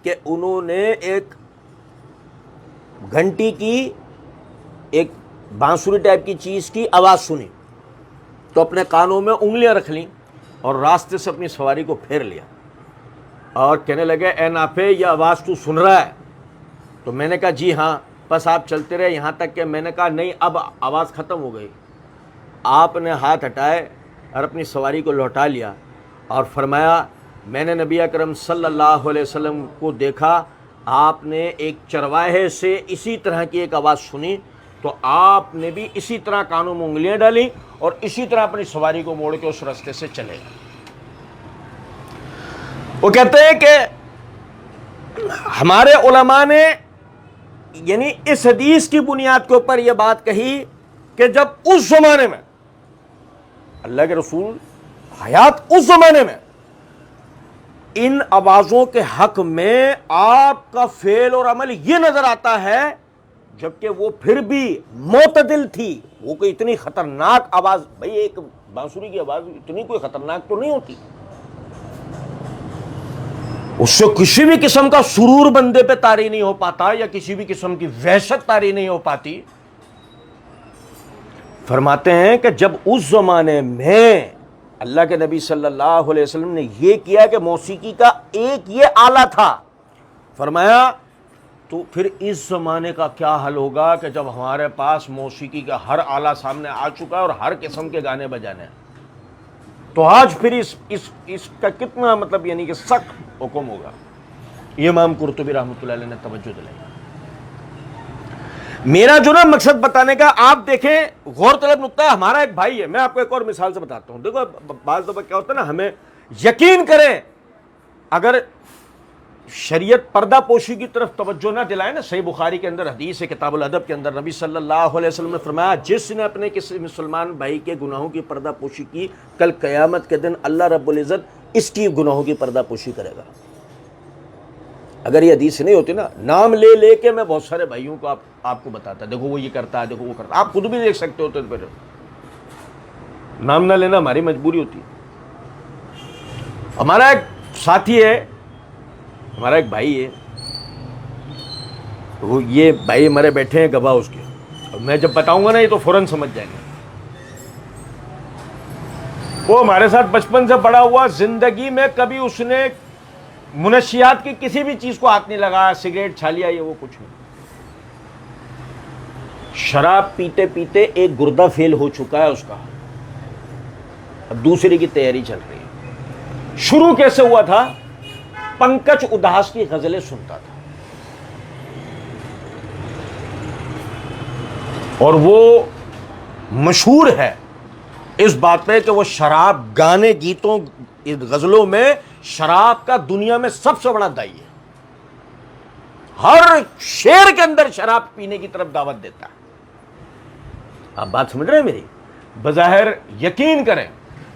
کہ انہوں نے ایک گھنٹی کی، ایک بانسری ٹائپ کی چیز کی آواز سنی، تو اپنے کانوں میں انگلیاں رکھ لیں اور راستے سے اپنی سواری کو پھیر لیا، اور کہنے لگے اے نافع یہ آواز تو سن رہا ہے؟ تو میں نے کہا جی ہاں۔ بس آپ چلتے رہے یہاں تک کہ میں نے کہا نہیں اب آواز ختم ہو گئی۔ آپ نے ہاتھ ہٹائے اور اپنی سواری کو لوٹا لیا، اور فرمایا میں نے نبی اکرم صلی اللہ علیہ وسلم کو دیکھا، آپ نے ایک چرواہے سے اسی طرح کی ایک آواز سنی تو آپ نے بھی اسی طرح کانوں میں انگلیاں ڈالی اور اسی طرح اپنی سواری کو موڑ کے اس راستے سے چلے. وہ کہتے ہیں کہ ہمارے علماء نے یعنی اس حدیث کی بنیاد کے اوپر یہ بات کہی کہ جب اس زمانے میں اللہ کے رسول حیات اس زمانے میں ان آوازوں کے حق میں آپ کا فعل اور عمل یہ نظر آتا ہے جبکہ وہ پھر بھی معتدل تھی. وہ کوئی اتنی خطرناک آواز، بھئی ایک بانسری کی آواز اتنی کوئی خطرناک تو نہیں ہوتی، اس سے کسی بھی قسم کا سرور بندے پہ طاری نہیں ہو پاتا یا کسی بھی قسم کی وحشت طاری نہیں ہو پاتی. فرماتے ہیں کہ جب اس زمانے میں اللہ کے نبی صلی اللہ علیہ وسلم نے یہ کیا کہ موسیقی کا ایک یہ آلہ تھا، فرمایا تو پھر اس زمانے کا کیا حل ہوگا کہ جب ہمارے پاس موسیقی کا ہر آلہ سامنے آ چکا ہے اور ہر قسم کے گانے بجانے ہیں، تو آج پھر اس کا کتنا مطلب یعنی کہ سخت حکم ہوگا. یہ امام قرطبی رحمۃ اللہ علیہ نے توجہ دلائی. میرا جو نا مقصد بتانے کا، آپ دیکھیں غور طلب نقطہ ہے. ہمارا ایک بھائی ہے، میں آپ کو ایک اور مثال سے بتاتا ہوں. دیکھو بعض دفعہ کیا ہوتا ہے نا، ہمیں یقین کریں اگر شریعت پردہ پوشی کی طرف توجہ نہ دلائے نا، صحیح بخاری کے اندر حدیث ہے کتاب الادب کے اندر نبی صلی اللہ علیہ وسلم نے فرمایا جس نے اپنے کسی مسلمان بھائی کے گناہوں کی پردہ پوشی کی، کل قیامت کے دن اللہ رب العزت اس کی گناہوں کی پردہ پوشی کرے گا. اگر یہ حدیث نہیں ہوتی نا، نام لے لے کے میں بہت سارے بھائیوں کو آپ کو بتاتا، دیکھو وہ یہ کرتا ہے، دیکھو وہ کرتا ہے. آپ خود بھی دیکھ سکتے ہوتے، پھر نام نہ لینا ہماری مجبوری ہوتی ہے. ہمارا ایک ساتھی ہے، ہمارا ایک بھائی ہے، وہ یہ بھائی ہمارے بیٹھے ہیں گواہ اس کے، اور میں جب بتاؤں گا نا یہ تو فوراً سمجھ جائیں گے. وہ ہمارے ساتھ بچپن سے بڑا ہوا، زندگی میں کبھی اس نے منشیات کی کسی بھی چیز کو ہاتھ نہیں لگایا، سگریٹ چھالیا یہ وہ کچھ نہیں. شراب پیتے پیتے ایک گردہ فیل ہو چکا ہے اس کا، اب دوسری کی تیاری چل رہی ہے. شروع کیسے ہوا تھا؟ پنکج ادھاس کی غزلیں سنتا تھا، اور وہ مشہور ہے اس بات پہ کہ وہ شراب گانے گیتوں غزلوں میں شراب کا دنیا میں سب سے بڑا دائی ہے. ہر شعر کے اندر شراب پینے کی طرف دعوت دیتا ہے. آپ بات سمجھ رہے ہیں میری؟ بظاہر یقین کریں،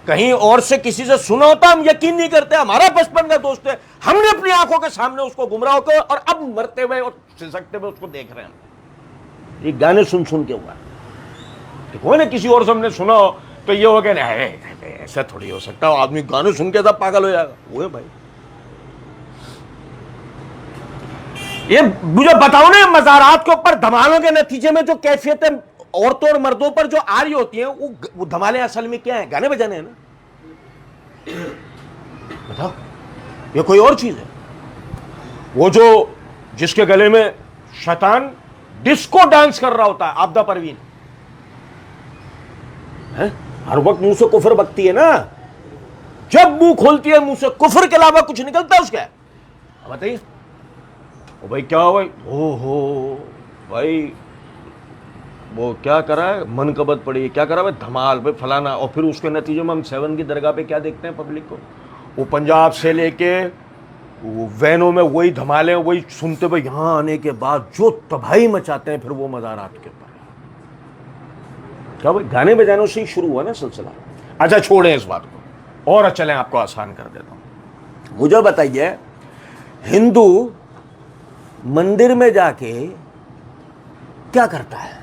کہیں اور سے کسی سے سنا ہوتا ہم یقین نہیں کرتے. ہمارا بچپن کا دوست ہے، ہم نے اپنی آنکھوں کے سامنے اس کو گمراہ ہو کے اور اب مرتے ہوئے اور سسکتے ہوئے اس کو دیکھ رہے ہیں. یہ گانے سن سن کے ہوا کوئی نہ کسی اور سے ہم نے سنا ہو تو یہ ہو کہ نہیں ایسا تھوڑی ہو سکتا، آدمی گانے سن کے تب پاگل ہو جائے گا. وہ ہے بھائی، یہ مجھے بتاؤ نا، مزارات کے اوپر دھمالوں کے نتیجے میں جو کیفیتیں عورتوں اور مردوں پر جو آ رہی ہوتی ہیں، وہ دھمالے اصل میں کیا ہیں؟ گانے بجانے ہیں نا. بتاؤ، یہ کوئی اور چیز ہے؟ وہ جو جس کے گلے میں شیطان ڈسکو ڈانس کر رہا ہوتا ہے، آبدہ پروین ہر وقت منہ سے کفر بکتی ہے نا، جب منہ کھولتی ہے منہ سے کفر کے علاوہ کچھ نکلتا ہے اس کا. بتائیے بھائی کیا ہوا؟ ہو بھائی وہ کیا کرا ہے، منقبت پڑی ہے، کیا کرا ہے دھمال بھائی فلانا. اور پھر اس کے نتیجے میں ہم 7 کی درگاہ پہ کیا دیکھتے ہیں پبلک کو، وہ پنجاب سے لے کے وہ وینوں میں وہی دھمالے وہی سنتے ہوئے یہاں آنے کے بعد جو تباہی مچاتے ہیں پھر وہ مزارات کے اوپر. کیا بھائی گانے بجانے سے ہی شروع ہوا نا سلسلہ. اچھا چھوڑیں اس بات کو اور چلیں آپ کو آسان کر دیتا ہوں. مجھے بتائیے ہندو مندر میں جا کے کیا کرتا ہے؟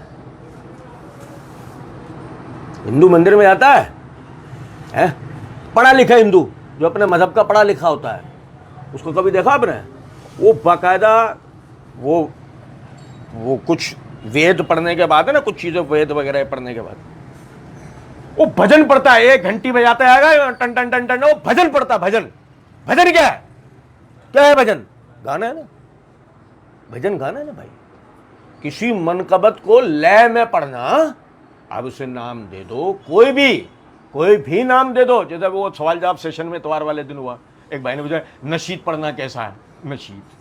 ہندو مندر میں جاتا ہے، پڑھا لکھا ہندو جو اپنے مذہب کا پڑھا لکھا ہوتا ہے، اس کو کبھی دیکھا آپ نے؟ وہ باقاعدہ وہ کچھ وید پڑھنے کے بعد ہے نا، کچھ چیزیں وید وغیرہ پڑھنے کے بعد وہ بھجن پڑھتا ہے. ایک گھنٹی بجاتا ہے ٹن ٹن ٹن ٹن، وہ بھجن پڑھتا ہے. بھجن کیا ہے؟ کیا ہے بھجن؟ گانا ہے نا. بھجن گانا ہے نا بھائی. کسی منقبت کو لے میں پڑھنا، اب اسے نام دے دو، کوئی بھی نام دے دو. جیسے وہ سوال جواب سیشن میں اتوار والے دن ہوا، ایک بھائی نے پوچھا نشید پڑھنا کیسا ہے؟ نشید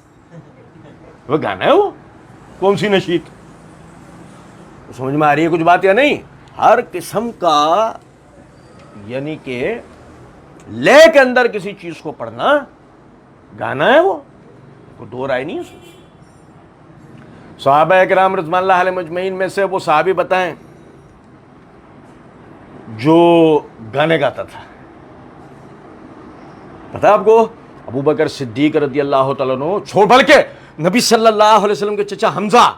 وہ گانا ہے وہ کون سی نشید؟ سمجھ میں آ رہی ہے کچھ بات یا نہیں؟ ہر قسم کا یعنی کہ لے کے اندر کسی چیز کو پڑھنا گانا ہے، وہ کوئی دو رائے نہیں ہے۔ صحابہ کرام رضوان اللہ علیہ مجمعین میں سے وہ صحابی بتائیں جو گانے گاتا تھا؟ پتہ آپ کو؟ ابو بکر صدیق رضی اللہ تعالیٰ عنہ، چھوڑ بلکہ نبی صلی اللہ علیہ وسلم کے چچا حمزہ،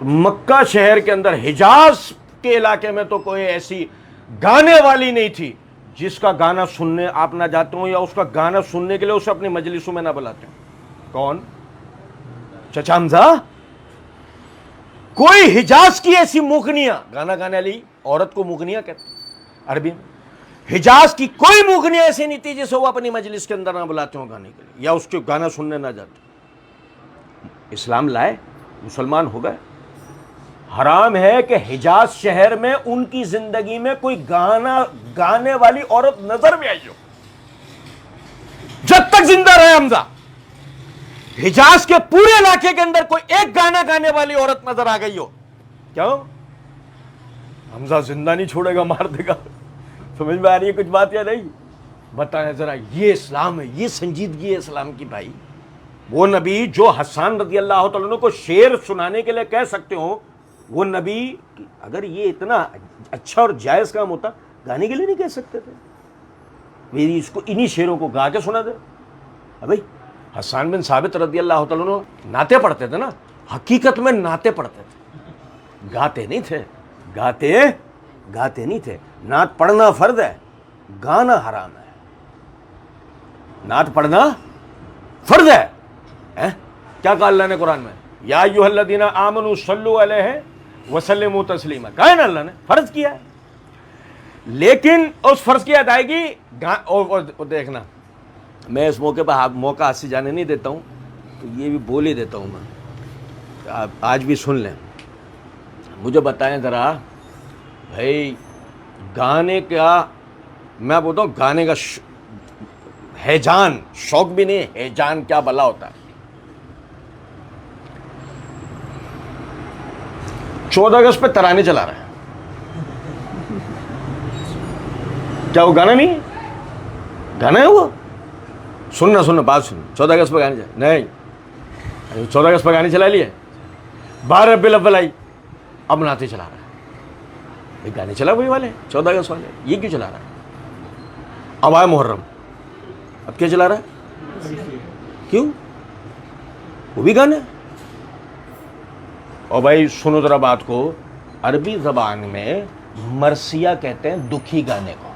مکہ شہر کے اندر حجاز کے علاقے میں تو کوئی ایسی گانے والی نہیں تھی جس کا گانا سننے آپ نہ جاتے ہوں یا اس کا گانا سننے کے لیے اسے اپنی مجلسوں میں نہ بلاتے ہوں۔ کون؟ چچا حمزہ۔ کوئی حجاز کی ایسی مغنیاں، گانا گانے والی عورت کو مغنیاں کہتے ہیں عربی میں، حجاز کی کوئی مغنیاں ایسی نہیں تھی جسے وہ اپنی مجلس کے اندر نہ بلاتے ہوں گانے کے لیے یا اس کے گانا سننے نہ جاتے۔ اسلام لائے، مسلمان ہو گئے، حرام ہے کہ حجاز شہر میں ان کی زندگی میں کوئی گانا گانے والی عورت نظر بھی آئی ہو۔ جب تک زندہ رہے حمزہ، حجاز کے پورے علاقے کے اندر کوئی ایک گانا گانے والی عورت نظر آ گئی ہو، کیوں؟ حمزہ زندہ نہیں چھوڑے گا، مار دے گا۔ سمجھ میں آ رہی ہے کچھ بات یا نہیں؟ بتائیں ذرا، یہ اسلام ہے، یہ سنجیدگی ہے اسلام کی بھائی۔ وہ نبی جو حسان رضی اللہ تعالیٰ عنہ کو شعر سنانے کے لیے کہہ سکتے ہو، وہ نبی اگر یہ اتنا اچھا اور جائز کام ہوتا گانے کے لیے نہیں کہہ سکتے تھے؟ میری اس کو انہی شعروں کو گا کے سنا دے۔ بھائی حسان بن ثابت رضی اللہ تعالیٰ عنہ نعتیں پڑھتے تھے نا، حقیقت میں نعتیں پڑھتے تھے، گاتے نہیں تھے، گاتے نہیں تھے۔ نعت پڑھنا فرض ہے، گانا حرام ہے۔ نعت پڑھنا فرض ہے۔ کیا کہا اللہ نے قرآن میں؟ یا ایھا الذین آمنوا صلوا علیہ وسلموا تسلیما، کہا ہے نا اللہ نے، فرض کیا ہے۔ لیکن اس فرض کی ادائیگی اور دیکھنا، میں اس موقع پہ موقع ہاتھ سے جانے نہیں دیتا ہوں، تو یہ بھی بول ہی دیتا ہوں میں، آج بھی سن لیں۔ مجھے بتائیں ذرا بھائی، گانے کا، میں بولتا ہوں گانے کا ہیجان، شوق بھی نہیں، ہیجان کیا بلا ہوتا ہے۔ 14 اگست پہ ترانے چلا رہا ہے، کیا وہ گانا نہیں ہے؟ گانا ہے وہ۔ سننا بات سن، 14 اگست پہ گانے چلا نہیں، 14 اگست پہ گانے چلا لیے، 12 ربیع الاول آئی، اب نعتیں چلا رہا ہے۔ گانے چلا وہی والے 14 اگست والے، یہ کیوں چلا رہا ہے؟ اب آئے محرم، اب کیا چلا رہا ہے؟ کیوں؟ وہ بھی گانے۔ اور بھائی سنو ذرا بات کو، عربی زبان میں مرثیہ کہتے ہیں دکھی گانے کو،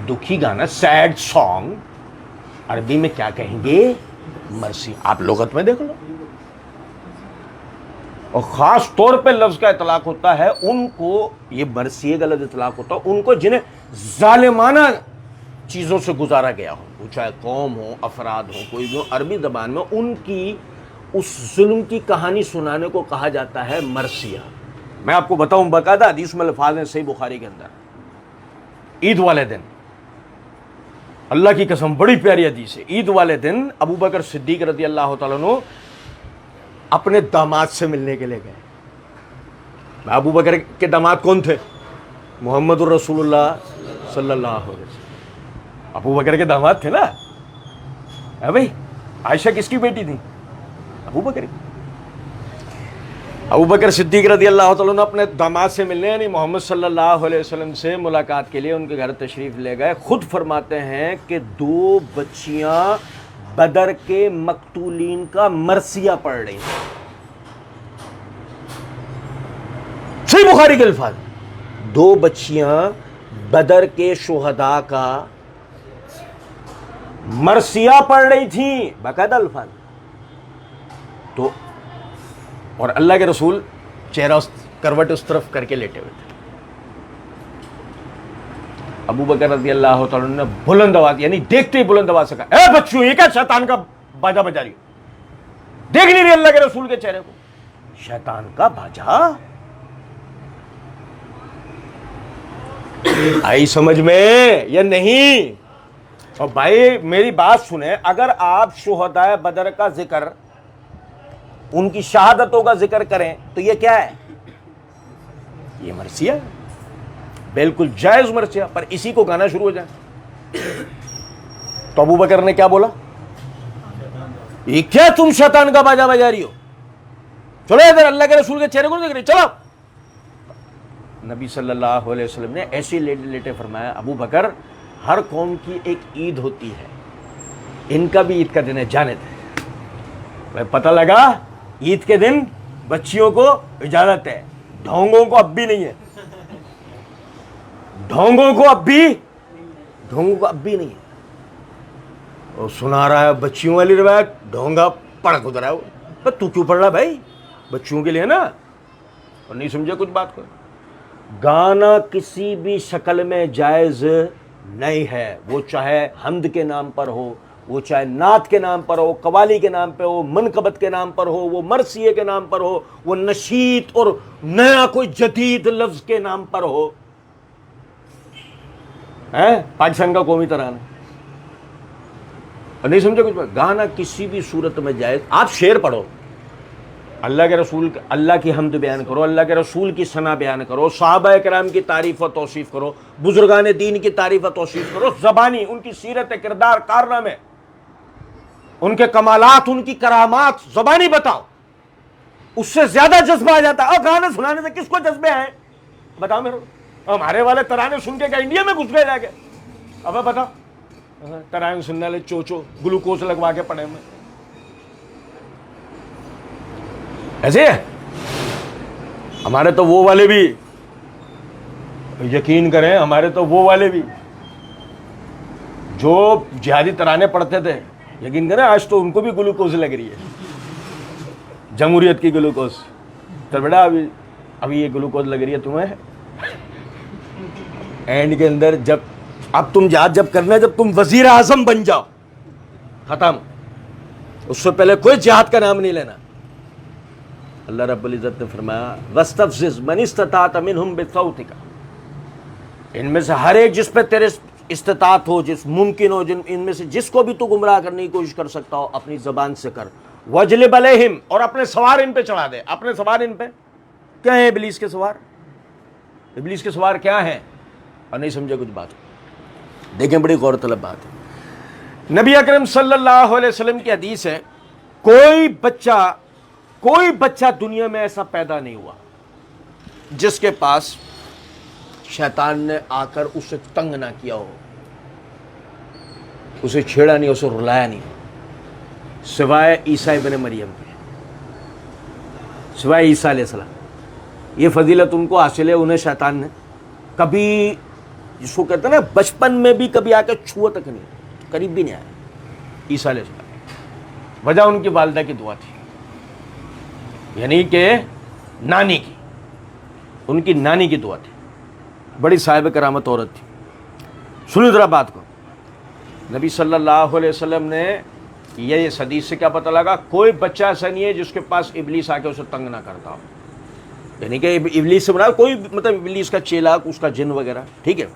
دکھی گانا، سیڈ سانگ، عربی میں کیا کہیں گے؟ مرثیہ۔ آپ لغت میں دیکھ لو، اور خاص طور پہ لفظ کا اطلاق ہوتا ہے ان کو، یہ مرثیے کا لفظ اطلاق ہوتا ہے ان کو جنہیں ظالمانہ چیزوں سے گزارا گیا ہو، وہ چاہے قوم ہو، افراد ہو، کوئی بھی ہو، عربی زبان میں ان کی اس ظلم کی کہانی سنانے کو کہا جاتا ہے مرثیہ۔ میں آپ کو بتاؤں، باقاعدہ حدیث میں الفاظ ہیں صحیح بخاری کے اندر، عید والے دن، اللہ کی قسم بڑی پیاری حدیث ہے، عید والے دن ابو بکر صدیق رضی اللہ تعالیٰ عنہ اپنے داماد سے ملنے کے لیے گئے۔ ابو بکر کے داماد کون تھے؟ محمد الرسول اللہ صلی اللہ علیہ وسلم، ابو بکر کے داماد تھے نا۔ بھائی عائشہ کس کی بیٹی تھی؟ ابو بکر۔ ابو بکر صدیق رضی اللہ تعالیٰ نے اپنے داماد سے ملنے یعنی محمد صلی اللہ علیہ وسلم سے ملاقات کے لیے ان کے گھر تشریف لے گئے۔ خود فرماتے ہیں کہ 2 بچیاں بدر کے مقتولین کا مرثیہ پڑھ رہی ہیں، صحیح بخاری کے الفاظ، 2 بچیاں بدر کے شہداء کا مرثیہ پڑھ رہی تھیں، باقاعدہ الفاظ۔ تو اور اللہ کے رسول چہرہ کروٹ اس طرف کر کے لیٹے ہوئے تھے۔ ابو بکر رضی اللہ تعالیٰ نے بلند آواز، یعنی دیکھتے ہی بلند آواز سے کہا، اے بچوں، یہ کیا شیطان کا باجا بجا رہی ہو؟ دیکھ نہیں رہی اللہ کے رسول کے چہرے کو؟ شیطان کا باجا آئی سمجھ میں یا نہیں؟ اور بھائی میری بات سنیں، اگر آپ شہدائے بدر کا ذکر، ان کی شہادتوں کا ذکر کریں تو یہ کیا ہے؟ یہ مرثیہ، بالکل جائز مرثیہ، پر اسی کو گانا شروع ہو جائے تو ابو بکر نے کیا بولا؟ یہ کیا تم شیطان کا باجا بجا رہی ہو، چلو ادھر اللہ کے رسول کے چہرے کو دیکھ رہے، چلو۔ نبی صلی اللہ علیہ وسلم نے ایسی لیٹے لیٹے فرمایا، ابو بکر ہر قوم کی ایک عید ہوتی ہے، ان کا بھی عید کا دن ہے، جانے دیں۔ پتہ لگا عید کے دن بچیوں کو اجازت ہے، ڈھونگوں کو اب بھی نہیں ہے، ڈھونگوں کو اب بھی نہیں ہے۔ اور سنا رہا ہے بچیوں والی روایت، ڈھونگا پڑھ ادھر ہے وہ، تو کیوں پڑھ رہا بھائی؟ بچیوں کے لیے نا، اور نہیں سمجھے کچھ بات کو۔ گانا کسی بھی شکل میں جائز نہیں ہے، وہ چاہے حمد کے نام پر ہو، وہ چاہے نعت کے نام پر ہو، قوالی کے نام پہ ہو، منقبت کے نام پر ہو، وہ مرثیے کے نام پر ہو، وہ نشید اور نیا کوئی جدید لفظ کے نام پر ہو۔ پاکستان کا قومی ترانہ، اور نہیں سمجھے کچھ؟ گانا کسی بھی صورت میں جائز۔ آپ شعر پڑھو، اللہ کے رسول، اللہ کی حمد بیان کرو، اللہ کے رسول کی ثنا بیان کرو، صحابہ کرام کی تعریف و توصیف کرو، بزرگان دین کی تعریف و توصیف کرو، زبانی ان کی سیرت، کردار، کارنامے، ان کے کمالات، ان کی کرامات زبانی بتاؤ، اس سے زیادہ جذبہ آ جاتا ہے۔ اور گانے سنانے سے کس کو جذبے ہیں بتاؤ میرے کو؟ ہمارے والے ترانے سن کے کیا انڈیا میں گھس گئے جا کے؟ اب بتا، ترانے سننے والے چوچو گلوکوز لگوا کے پڑے میں ایسے ہے۔ ہمارے تو وہ والے بھی، یقین کریں، ہمارے تو وہ والے بھی جو جہادی ترانے پڑھتے تھے، یقین کریں آج تو ان کو بھی گلوکوز لگ رہی ہے، جمہوریت کی گلوکوز۔ تو بیٹا ابھی یہ گلوکوز لگ رہی ہے تمہیں، اینڈ کے اندر جب اب تم جہاد جب کرنا ہے، جب تم وزیر اعظم بن جاؤ، ختم، اس سے پہلے کوئی جہاد کا نام نہیں لینا۔ اللہ رب العزت نے فرمایا وَاسْتَفْزِزْ مَنِ اسْتَطَعْتَ مِنْهُمْ بِصَوْتِكَ، ان میں سے ہر ایک جس پہ تیرے استطاعت ہو، جس ممکن ہو، ان میں سے جس کو بھی تو گمراہ کرنے کی کوشش کر سکتا ہو، اپنی زبان سے کر۔ وَاجْلِبْ عَلَيْهِمْ، اور اپنے سوار ان پہ چڑھا دے۔ اپنے سوار ان پہ کیا ہیں؟ ابلیس کے سوار۔ ابلیس کے سوار کیا ہیں؟ اور نہیں سمجھے کچھ بات؟ دیکھیں بڑی غور طلب بات ہے۔ نبی اکرم صلی اللہ علیہ وسلم کی حدیث ہے، کوئی بچہ دنیا میں ایسا پیدا نہیں ہوا جس کے پاس شیطان نے آ کر اسے تنگ نہ کیا ہو، اسے چھیڑا نہیں، اسے رلایا نہیں، سوائے عیسیٰ ابن مریم کے، سوائے عیسیٰ علیہ السلام۔ یہ فضیلت ان کو حاصل ہے، انہیں شیطان نے کبھی، جس کو کہتے ہیں نا بچپن میں بھی کبھی آ کے چھوا تک نہیں، قریب بھی نہیں آیا عیسیٰ علیہ السلام۔ وجہ ان کی والدہ کی دعا تھی، یعنی کہ نانی کی، ان کی نانی کی دعا تھی، بڑی صاحب کرامت عورت تھی۔ سنو ذرا بات کو، نبی صلی اللہ علیہ وسلم نے یہ حدیث سے کیا پتہ لگا؟ کوئی بچہ ایسا نہیں ہے جس کے پاس ابلیس آ کے اسے تنگ نہ کرتا ہو، یعنی کہ ابلیس سے بنا کوئی، مطلب ابلیس کا چیلا، اس کا جن وغیرہ، ٹھیک ہے۔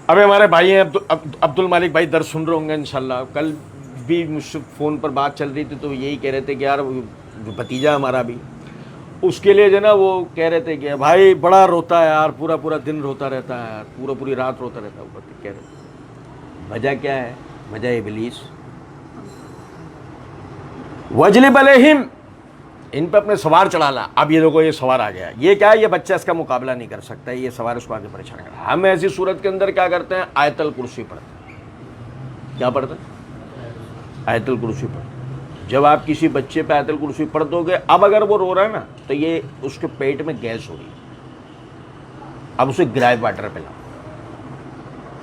اب ہمارے بھائی ہیں عبد المالک بھائی، درس سن رہے ہوں گے انشاءاللہ۔ کل بھی مجھ سے فون پر بات چل رہی تھی تو یہی کہہ رہے تھے کہ یار بھتیجا ہمارا بھی، اس کے لیے جو نا وہ کہہ رہے تھے کہ بھائی بڑا روتا ہے یار، پورا دن روتا رہتا ہے یار، پوری رات روتا رہتا ہے۔ کہہ رہے تھے وجہ کیا ہے؟ وجہ ابلیس۔ وَاجْلِبْ عَلَيْهِمْ، ان پہ اپنے سوار چڑھا لا۔ اب یہ دیکھو، یہ سوار آ گیا، یہ کیا ہے؟ یہ بچہ اس کا مقابلہ نہیں کر سکتا، یہ سوار اس کو آگے پریشان کر رہا ہے۔ ہم ایسی صورت کے اندر کیا کرتے ہیں؟ آیت الکرسی پڑھتے ہیں۔ کیا پڑھتے ہیں؟ آیت الکرسی پڑھتے ہیں۔ جب آپ کسی بچے پہ آیت الکرسی پڑھ دو گے، اب اگر وہ رو رہا ہے نا تو یہ اس کے پیٹ میں گیس ہو رہی ہے، اب اسے گرائے واٹر پلاؤ،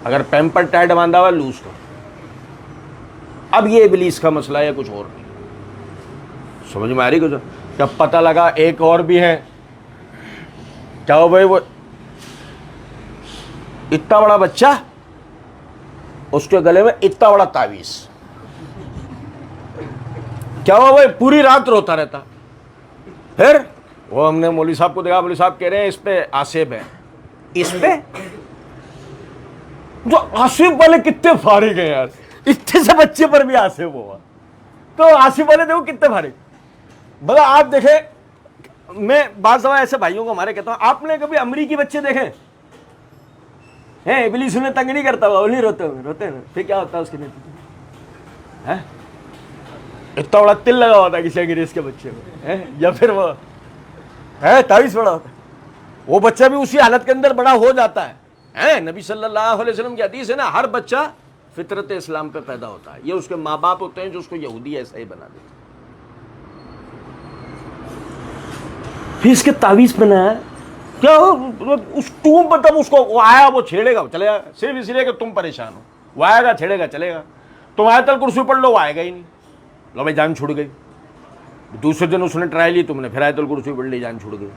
اگر پیمپر ٹائٹ باندھا ہوا لوز کرو۔ اب یہ ابلیس کا مسئلہ ہے، کچھ اور نہیں۔ سمجھ میں آ رہی کچھ؟ جب پتہ لگا ایک اور بھی ہے، کیا ہو بھائی؟ وہ اتنا بڑا بچہ، اس کے گلے میں اتنا بڑا تعویذ، کیا ہوا بھائی؟ پوری رات روتا رہتا۔ پھر وہ ہم نے مولوی صاحب کو دیکھا، مولوی صاحب کہہ رہے ہیں اس پہ آصب ہے۔ اس پہ جو آصف والے کتنے فارغ ہیں یار, اتنے سے بچے پر بھی آصف ہوا, تو آصف والے دیکھو کتنے فارغ. بھلا آپ دیکھیں, میں بعض دفعہ ایسے بھائیوں کو ہمارے کہتا ہوں, آپ نے کبھی امریکی بچے دیکھے ہیں؟ ابلیس انہیں تنگ نہیں کرتا ہوا, وہ نہیں روتے ہیں نا, پھر کیا ہوتا ہے اس کے نتیجے میں؟ اتنا بڑا تل لگا ہوتا ہے کسی انگریز کے بچے میں, یا پھر وہ تعویذ پڑا ہوتا ہے, وہ بچہ بھی اسی حالت کے اندر بڑا ہو جاتا ہے. نبی صلی اللہ علیہ وسلم کی حدیث ہے نا, ہر بچہ فطرت اسلام پہ پیدا ہوتا ہے, یہ اس کے ماں باپ ہوتے ہیں جو اس کو یہودی ایسا ہی بنا دیتے ہیں. پھر اس کے تعویذ بنایا کیا, اس ٹوم پر تب اس کو وہ آیا وہ چھیڑے گا چلے گا, صرف اس لیے کہ تم پریشان ہو, وہ آئے گا چھیڑے گا چلے گا. تم آیت الکرسی پڑھ لو, وہ آئے گا ہی نہیں, لو بھائی جان چھوڑ گئی. دوسرے دن اس نے ٹرائی لی, تم نے پھر آیت الکرسی پڑھ لی, جان چھوڑ گئی.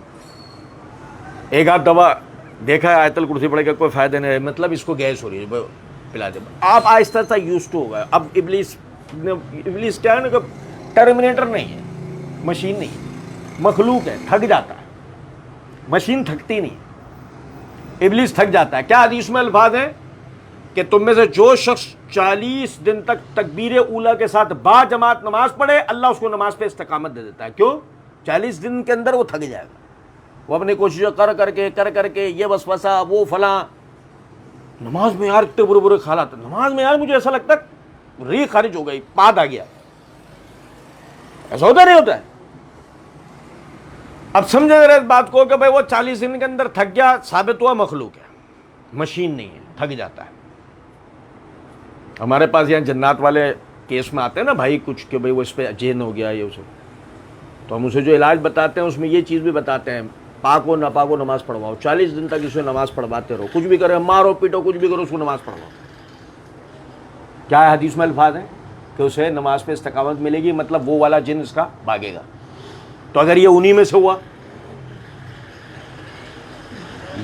ایک آدھ دوا دیکھا ہے آیت الکرسی پڑھ کے کوئی فائدہ نہیں ہے, مطلب اس کو گیس ہو رہی ہے, پلا دے. آپ آہستہ آہستہ یوز ٹو ہو گئے. اب ابلیس کیا ہے نا, کہ ٹرمینیٹر نہیں ہے, مشین نہیں ہے, مخلوق ہے, تھک جاتا ہے. مشین تھکتی نہیں, ابلیس تھک جاتا ہے. کیا حدیث میں الفاظ ہیں کہ تم میں سے جو شخص 40 دن تک تکبیر اولیٰ کے ساتھ با جماعت نماز پڑھے, اللہ اس کو نماز پہ استقامت دے دیتا ہے. کیوں؟ 40 دن کے اندر وہ تھک جائے گا. وہ اپنی کوششیں کر کے یہ وسوسہ وہ فلاں, نماز میں یار اتنے برے خیالات, نماز میں یار مجھے ایسا لگتا ہے ری خارج ہو گئی, پاد آ گیا, ایسا ہوتا نہیں ہوتا ہے. اب سمجھے ذرا اس بات کو کہ بھائی وہ 40 دن کے اندر تھک گیا, ثابت ہوا مخلوق ہے, مشین نہیں ہے, تھک جاتا ہے. ہمارے پاس یہاں جنات والے کیس میں آتے ہیں نا بھائی کچھ, کہ بھائی وہ اس پہ جین ہو گیا یہ اسے, تو ہم اسے جو علاج بتاتے ہیں اس میں یہ چیز بھی بتاتے ہیں, پاک ہو ناپاک ہو نماز پڑھواؤ, 40 دن تک اسے نماز پڑھواتے رہو, کچھ بھی کرو, مارو پیٹو کچھ بھی کرو, اس کو نماز پڑھواؤ. کیا ہے حدیث میں الفاظ ہیں کہ اسے نماز پہ استقامت ملے گی, مطلب وہ والا جن اس کا بھاگے گا. تو اگر یہ انہی میں سے ہوا,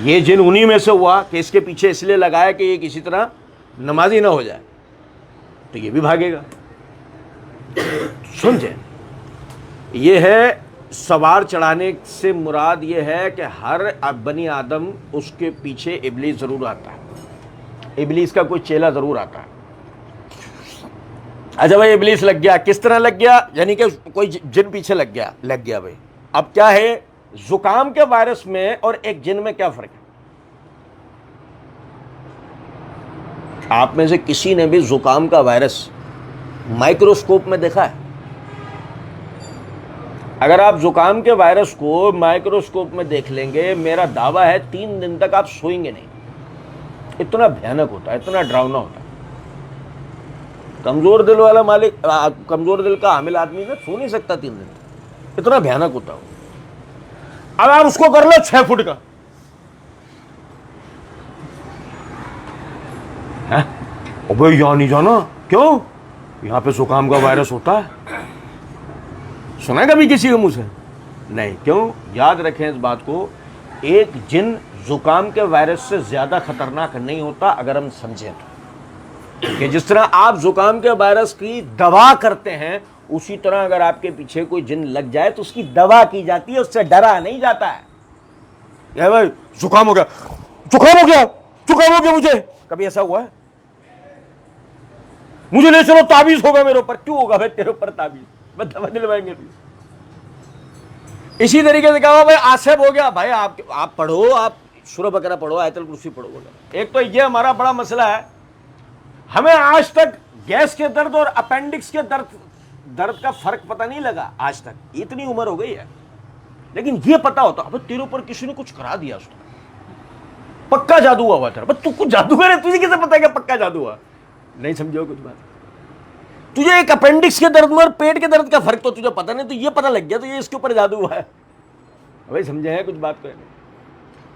یہ جن انہی میں سے ہوا کہ اس کے پیچھے اس لیے لگایا کہ یہ کسی طرح نمازی نہ ہو جائے, تو یہ بھی بھاگے گا. سمجھیں, یہ ہے سوار چڑھانے سے مراد یہ ہے کہ ہر بنی آدم اس کے پیچھے ابلیس ضرور آتا ہے, ابلیس کا کوئی چیلا ضرور آتا ہے. اچھا بھائی ابلیس لگ گیا, کس طرح لگ گیا, یعنی کہ کوئی جن پیچھے لگ گیا بھائی. اب کیا ہے, زکام کے وائرس میں اور ایک جن میں کیا فرق ہے؟ آپ میں سے کسی نے بھی زکام کا وائرس مائکروسکوپ میں دیکھا ہے؟ اگر آپ زکام کے وائرس کو مائکروسکوپ میں دیکھ لیں گے, میرا دعویٰ ہے 3 دن تک آپ سوئیں گے نہیں. اتنا بھیانک ہوتا ہے, اتنا ڈراؤنا ہوتا ہے. کمزور دل والا مالک, کمزور دل کا حامل آدمی نہ سو نہیں سکتا 3 دن, اتنا بھیانک ہوتا ہے. اب آپ اس کو کر لو 6 فٹ کا, ابے یہاں نہیں جانا, کیوں؟ یہاں پہ زکام کا وائرس ہوتا ہے. سنا کبھی کسی کے منہ سے؟ نہیں. کیوں؟ یاد رکھیں اس بات کو, ایک جن زکام کے وائرس سے زیادہ خطرناک نہیں ہوتا اگر ہم سمجھیں تو. کہ جس طرح آپ زکام کے وائرس کی دوا کرتے ہیں, اسی طرح اگر آپ کے پیچھے کوئی جن لگ جائے تو اس کی دوا کی جاتی ہے, اس سے ڈرا نہیں جاتا ہے. یہ بھائی زکام ہو گیا, زکام ہو گیا, زکام ہو گیا مجھے, کبھی ایسا ہوا ہے؟ مجھے لے چلو, تعویذ ہوگا میرے اوپر. کیوں ہوگا بھائی تیرے اوپر تعویذ؟ میں دوا دلوائیں گے. اسی طریقے سے کہا بھائی آصف ہو گیا, بھائی آپ پڑھو, آپ سورہ بقرہ پڑھو, آیت الکرسی پڑھو. ایک تو یہ ہمارا بڑا مسئلہ ہے, ہمیں آج تک گیس کے درد اور اپینڈکس کے درد کا فرق پتہ نہیں لگا آج تک. اتنی عمر ہو گئی ہے, لیکن یہ پتا ہوتا اب تیرے اوپر کسی نے کچھ کرا دیا, اس نے پکا جادو ہوا تھا. تو کچھ جادوگر ہے, تجھے کیسے پتا کہ پکا جادو ہوا؟ نہیں سمجھو کچھ بات. تجھے ایک اپینڈکس کے درد میں اور پیٹ کے درد کا فرق تو تجھے پتہ نہیں, تو یہ پتہ لگ گیا تو یہ اس کے اوپر جادو ہوا ہے. بھائی سمجھے ہیں کچھ بات کو؟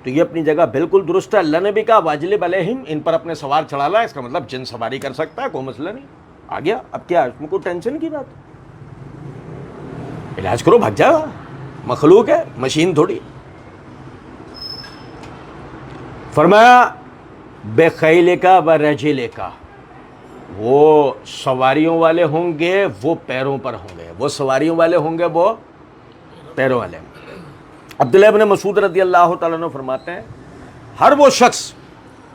تو یہ اپنی جگہ بالکل درست ہے. اللہ نے بھی کہا واجلب علیہم, ان پر اپنے سوار چڑھا لا. اس کا مطلب جن سواری کر سکتا ہے, کوئی مسئلہ نہیں. آ گیا, اب کیا اس میں کوئی ٹینشن کی بات ہے؟ علاج کرو, بھگ جائے گا. مخلوق ہے, مشین تھوڑی. فرمایا بے خیل کا و رجل کا, وہ سواریوں والے ہوں گے, وہ پیروں پر ہوں گے. وہ سواریوں والے ہوں گے, وہ پیروں والے ہوں گے. عبداللہ ابن مسعود رضی اللہ تعالیٰ عنہ فرماتے ہیں, ہر وہ شخص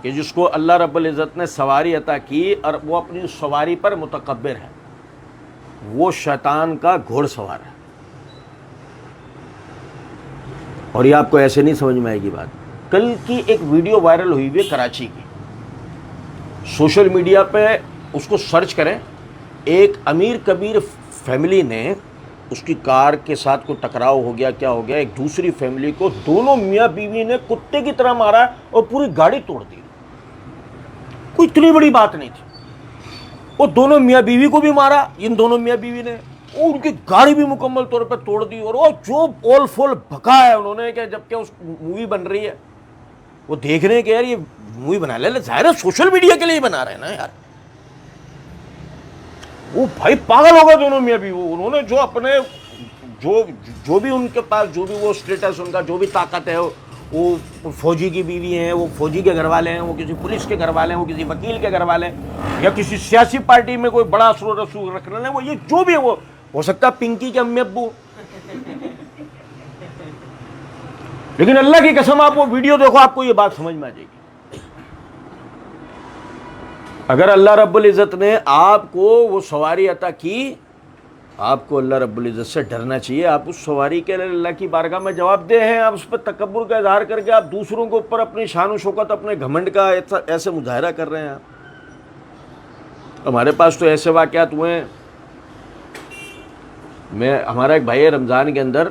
کہ کہ جس کو اللہ رب العزت نے سواری عطا کی اور وہ اپنی سواری پر متکبر ہے، وہ شیطان کا گھوڑ سوار ہے. اور یہ آپ کو ایسے نہیں سمجھ میں آئے گی بات. کل کی ایک ویڈیو وائرل ہوئی ہوئی ہے کراچی کی، سوشل میڈیا پہ اس کو سرچ کریں. ایک امیر کبیر فیملی نے، اس کی کار کے ساتھ کوئی ٹکراؤ ہو گیا، کیا ہو گیا، ایک دوسری فیملی کو دونوں میاں بیوی نے کتے کی طرح مارا اور پوری گاڑی توڑ دی. کوئی اتنی بڑی بات نہیں تھی. وہ دونوں میاں بیوی کو بھی مارا ان دونوں میاں بیوی نے، اور ان کی گاڑی بھی مکمل طور پہ توڑ دی. اور وہ جو اول فول بھکا ہے انہوں نے، کہ جبکہ اس مووی بن رہی ہے، وہ دیکھ رہے ہیں کہ یار یہ مووی بنا لے، ظاہر ہے سوشل میڈیا کے لیے ہی بنا رہے ہیں نا یار. وہ بھائی پاگل ہو گئے دونوں میاں بیوی. انہوں نے جو اپنے جو بھی ان کے پاس جو بھی وہ اسٹیٹس، ان کا جو بھی طاقت ہے، وہ فوجی کی بیوی ہیں، وہ فوجی کے گھر والے ہیں، وہ کسی پولیس کے گھر والے ہیں، وہ کسی وکیل کے گھر والے ہیں، یا کسی سیاسی پارٹی میں کوئی بڑا اثر و رسوخ رکھنے ہیں، وہ یہ جو بھی ہے، وہ ہو سکتا ہے پنکی کے امی ابو. لیکن اللہ کی قسم آپ وہ ویڈیو دیکھو، آپ کو یہ بات سمجھ میں آ جائے گی. اگر اللہ رب العزت نے آپ کو وہ سواری عطا کی، آپ کو اللہ رب العزت سے ڈرنا چاہیے. آپ اس سواری کے لیے اللہ کی بارگاہ میں جواب دہ ہیں. آپ اس پہ تکبر کا اظہار کر کے آپ دوسروں کے اوپر اپنی شان و شوکت، اپنے گھمنڈ کا ایسے مظاہرہ کر رہے ہیں. ہمارے پاس تو ایسے واقعات ہوئے ہیں. ہمارا ایک بھائی ہے، رمضان کے اندر